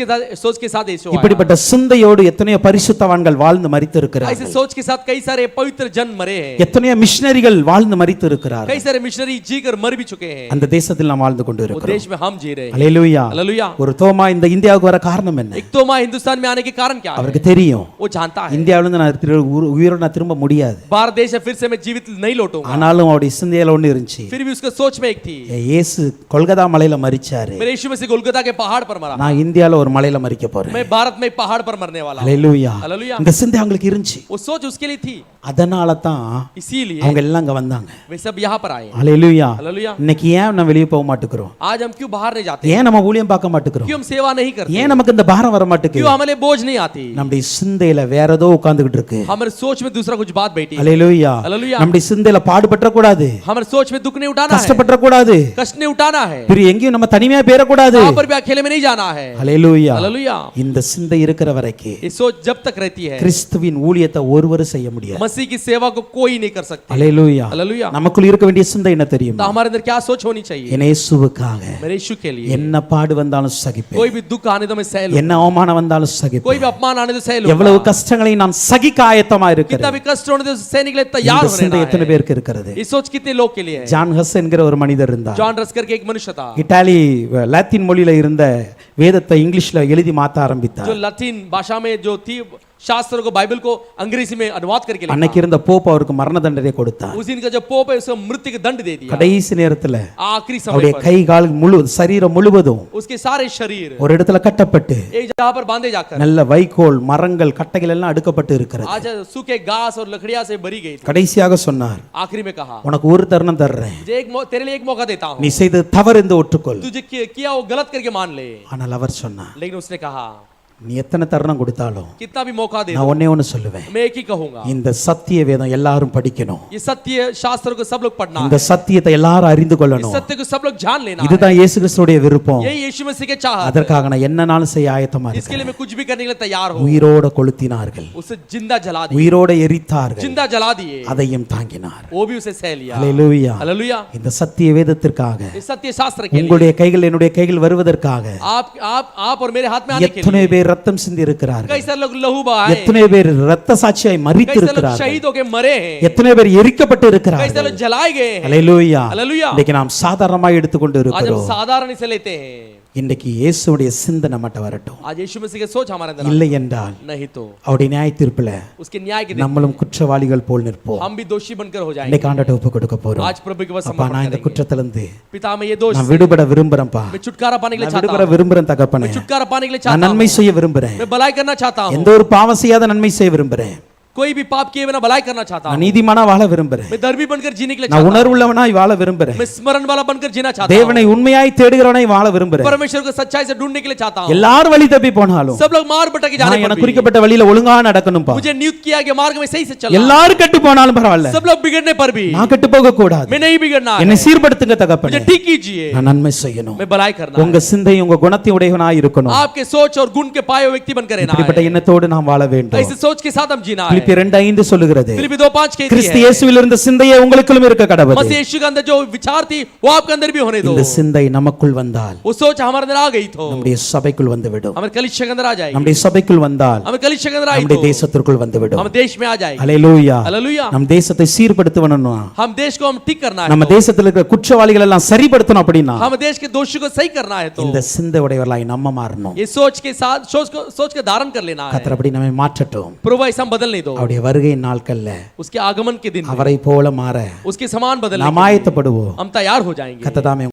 के साथ यीशु आया. இப்படிப்பட்ட சிந்தையோடு எத்தனையோ பரிசுத்தவான்கள் வாழ்ந்து மரித்து ऐसे இருக்கிறார்கள். सोच के साथ कई सारे पवित्र जन मरे हैं. எத்தனையோ மிஷனரிகள் வாழ்ந்து மரித்து இருக்கிறார்கள். कई सारे मिशनरी जी कर मर भी चुके हैं. அந்த தேசத்தில் நாம் வாழ்ந்து கொண்டு இருக்கிறோம். देश में हम जी रहे हैं। அல்லேலூயா. हालेलुया। ஒரு தோமா இந்த இந்தியாவுக்கு வர காரணம் என்ன? एक तोमा हिंदुस्तान में आने के कारण क्या है? அவருக்கு தெரியும் वो जानता है இந்தியாவில இருந்து நான் உயிரோட நான் திரும்ப முடியாது. भारत देश से फिर से मैं जीवित नहीं लौटूंगा। ஆனாலும் அவருடைய சிந்தையில ஒண்ணு இருந்துச்சு. फिर भी उसके सोच में एक थी। இயேசு கொல்கத்தா மலையில மரிச்சாரு. मेरे यीशु मसीह गोलगोथा के पहाड़ पर मरा। நான் இந்தியால ஒரு மலையில மரிக்க போறேன். मैं भारत में पहाड़ पर मरने वाला हूं। அல்லேலூயா. हालेलुया। இந்த சிந்தை அவங்களுக்கு இருந்துச்சு. वो सोच उसके लिए थी, அதனால தான் इसीलिए அவங்க எல்லாம் அங்க வந்தாங்க. वे सब यहाँ पर आए। அல்லேலூயா. हालेलुया। இன்னைக்கு ஏன் நம்ம வெளிய போக மாட்டேங்கிறோம்? आज हम क्यों बाहर नहीं जाते? ஏன் நம்ம ஊழியம் பார்க்க மாட்டேங்கிறோம்? क्यों हम सेवा नहीं करते? ஏன் நமக்கு இந்த பாரம் வர மாட்டேங்குது? क्यों हमारे बोझ नहीं आती? நம்முடைய சிந்தையில வேற ஏதோ உட்கார்ந்துகிட்டு இருக்கு. हमारे सोच में दूसरा कुछ बात बैठी है। அல்லேலூயா. हालेलुया। நம்முடைய சிந்தையில பாடுபற்ற கூடாது, हमारे सोच में दुख नहीं उठाना है, கஷ்டப்பற்ற கூடாது, कष्ट नहीं उठाना है, பிற எங்கேயும் நம்ம தனிமையா பேர கூடாது. वहां पर भी अकेले में नहीं जाना है। அல்லேலூயா. हालेलुया। இந்த சிந்தை இருக்கிற வரைக்கும் ये सोच जब तक रहती है, கிறிஸ்துவின் ஊழியத்தை ஒருவரும் செய்ய முடியாது. मसीह की सेवा को कोई नहीं कर सकता। அல்லேலூயா. हालेलुया। நமக்குள்ள இருக்க வேண்டிய சிந்தை என்ன தெரியுமா? तो हमारे अंदर क्या सोच होनी चाहिए? என் இயேசுவுக்காக मेरे यीशु के लिए என்ன பாடு வந்தாலும் சகிப்பேன், कोई भी दुख आने तो मैं सह लूं, என்ன அவமானம் வந்தாலும் कोई சகிப்பேன், भी अपमान आने तो सह लूं, எவ்வளவு கஷ்டங்களை நான் சகிக்க ஆயத்தமா कितना இருக்கிறேன். भी कष्ट होने तो सहने के लिए तैयार இந்த हो சிந்தை रहना எத்தனை है। பேருக்கு இருக்கிறது? ये सोच कितने लोग के लिए है? ஜான் ஹஸ் என்கிற ஒரு மனிதர் இருந்தார். जॉन रस्कर के एक मनुष्य था இத்தாலி லத்தீன் மொழியில இருந்த வேதத்தை இங்கிலீஷ்ல எழுதி மாத்த ஆரம்பித்தார். जो लतीन भाषा में जो थी शास्त्रों को बाइबल को अंग्रेजी में अनुवाद करके लिखा। அன்னைக்கு இருந்த போப் அவருக்கு மரண தண்டனை கொடுத்தார். उस दिन का जो पोप है उसको मृत्यु का दंड दे दिया। கடைசி நேரத்துல आखिरी समय அவருடைய पर கை கால் முழு சரீரம் முழுவதும் उसके सारे शरीर ஒரு இடத்துல கட்டப்பட்டு एक जगह पर बांधे जाकर நல்ல வைக்கோல் மரங்கள் கட்டைகள் எல்லாம் அடுக்கப்பட்டு இருக்கிறது. आज सूखे घास और लकड़ियां से भरी गई थी। கடைசியாக சொன்னார், आखिरी में कहा, உனக்கு ஒரு தருணம் தர்றேன், तेरे लिए एक मौका देता हूं, நீ செய்தது தவறு என்று ஒற்றுக்கொள். तुझे किया वो गलत करके मान ले। ஆனால் அவர் சொன்னார், लेकिन उसने कहा, நீ எத்தனை தருணம் கொடுத்தாலும் कितना भी मौका दे நான் ஒண்ணே ஒண்ணு சொல்லுவேன், मैं एक ही कहूंगा, இந்த சத்திய வேதம் எல்லாரும் படிக்கணும், ये सत्य शास्त्र को सब लोग पढ़ना இந்த है, சத்தியத்தை எல்லாரும் அறிந்து इस கொள்ளணும். सत्य को सब लोग जान लेना है। இதுதான் இயேசு கிறிஸ்துவுடைய விருப்பம். यही यीशु मसीह के चाहत है। அதற்காக நான் என்னனாலும் செய்ய ஆயத்தமா इसके இருக்கேன். लिए मैं कुछ भी करने के लिए तैयार हूं। உயிரோட கொளுத்தினார்கள், उसे जिंदा जला दिया, உயிரோட எரித்தார்கள், जिंदा जला दिए, அதையும் தாங்கினார். वो भी उसे सह लिया। அல்லேலூயா. हालेलुया। இந்த சத்திய வேதத்திற்காக इस सत्य शास्त्र के लिए உங்களுடைய கைகள் என்னுடைய கைகள் வருவதற்காக आप और मेरे हाथ में आने के எத்தனை लिए பேர் ரத்தம் சிந்தி இருக்கிறார்கள், कई सारे लोग लहू बहाए, எத்தனை பேர் ரத்த சாட்சியாய் மரித்து कई सारे लोग இருக்கிறார்கள், शहीद होके मरे हैं, எத்தனை பேர் எரிக்கப்பட்டு कई सारे இருக்கிறார்கள். लोग जलाए गए हैं। அல்லேலூயா. हालेलुया। இன்னைக்கு நாம் சாதாரணமாய் எடுத்துக்கொண்டு आज हम இருக்கிறோம். साधारण से लेते हैं। இன்னைக்கு இயேசுவுடைய சிந்தை நம்மட்ட வரட்டும். आज यीशु मसीह की सोच हमारे अंदर இல்லை என்றால் नहीं तो அவருடைய நியாய தீர்ப்புல उसके न्याय के दिन நம்மளும் குற்றவாளிகள் போல் நிற்போம். हम भी दोषी बनकर हो जाएंगे। இன்னைக்கு ஆண்டவர்ட்ட ஒப்பு கொடுக்க போறோம். आज प्रभु के वचन அப்பா, நான் இந்த समर्पण करेंगे। குற்றத்திலிருந்து पिता मैं ये दोष நான் விடுபட விரும்புறேன்ப்பா, मैं छुटकारा पाने के लिए நான் चाहता விடுபட हूं, விரும்புறேன் தகப்பனே, मैं छुटकारा पाने के लिए நான் चाहता நன்மை हूं, செய்ய விரும்புறேன், मैं भलाई करना चाहता हूं, எந்த ஒரு பாவம் செய்யாத நன்மை செய்ய விரும்புறேன், कोई भी पाप किए बिना भलाई करना चाहता நான் हूं, நீதிமானா வாழ விரும்புறேன், मैं धर्मी बनकर जीने के लिए நான் चाहता हूं, உணர்வுள்ளவனாய் வாழ விரும்புறேன், मैं स्मरण वाला बनकर जीना चाहता हूं, தேவனை உண்மையாய் தேடுகிறவனாய் வாழ விரும்புறேன். परमेश्वर को सच्चाई से ढूंढने के लिए चाहता हूं। எல்லாரும் வழி தப்பி போனாலும் सब लोग मार भटक நான் जाने எனக்கு पर भी குறிக்கப்பட்ட வழியில ஒழுங்கா நடக்கணும்பா. मुझे नियुक्त किया गया मार्ग में सही से चलना। எல்லாரும் கெட்டு போனாலும் பரவாயில்ல, सब लोग बिगड़ने पर भी நான் கெட்டு போக கூடாது. मैं नहीं बिगड़ना है। என்னை சீர்படுத்துங்க मुझे தகப்பனே, ठीक कीजिए, நான் நன்மை செய்யணும். मैं भलाई करना है। உங்க சிந்தை உங்க குணத்தின் உடையவனாய் இருக்கணும். आपके सोच और गुण के पाए हुए व्यक्ति बनकर रहना இப்படிப்பட்ட है। எண்ணத்தோடு நாம் வாழ வேண்டும். ऐसे सोच के साथ हम जीना है। பிலிப்பியர் 2:5 சொல்லுகிறது, फिलिप्पी 2:5 कहती கிறிஸ்து है, இயேசுவில் இருந்த சிந்தையே உங்களுக்குள்ளும் இருக்க கடவுது. मसीह यीशु के अंदर जो विचार थी वो आपके अंदर भी होने दो। இந்த சிந்தை நமக்குள் வந்தால் वो सोच हमारे अंदर आ गई तो நம்முடைய சபைக்குள் வந்துவிடும். हमारे कलीसिया के अंदर आ जाएगी। நம்முடைய சபைக்குள் வந்தால் हमें कलीसिया के अंदर आई நம்முடைய तो தேசத்திற்குள் வந்துவிடும். हम देश में आ जाएगी। அல்லேலூயா. हालेलुया। நம் தேசத்தை சீர்படுத்தணும்னா, हम देश को हम ठीक करना है நம்ம तो, தேசத்துல இருக்கிற குற்றவாளிகள் எல்லாம் சரிப்படுத்தணும் அப்படின்னா हम देश के दोषी को सही करना है तो இந்த சிந்தை உடையவர்களாய் நம்ம மாறணும். ये सोच के साथ सोच के धारण कर लेना है। கர்த்தர் அப்படி நம்மை மாற்றட்டும். प्रभु ऐसा हम बदलने दो। அவருடைய வருகை நாட்கள்ல उसके आगमन के दिन में அவரை போல மாற उसके समान बदलने நாம் के लिए ஆயத்தப்படுவோம். हम तैयार हो जाएंगे। கர்த்தர் தாமே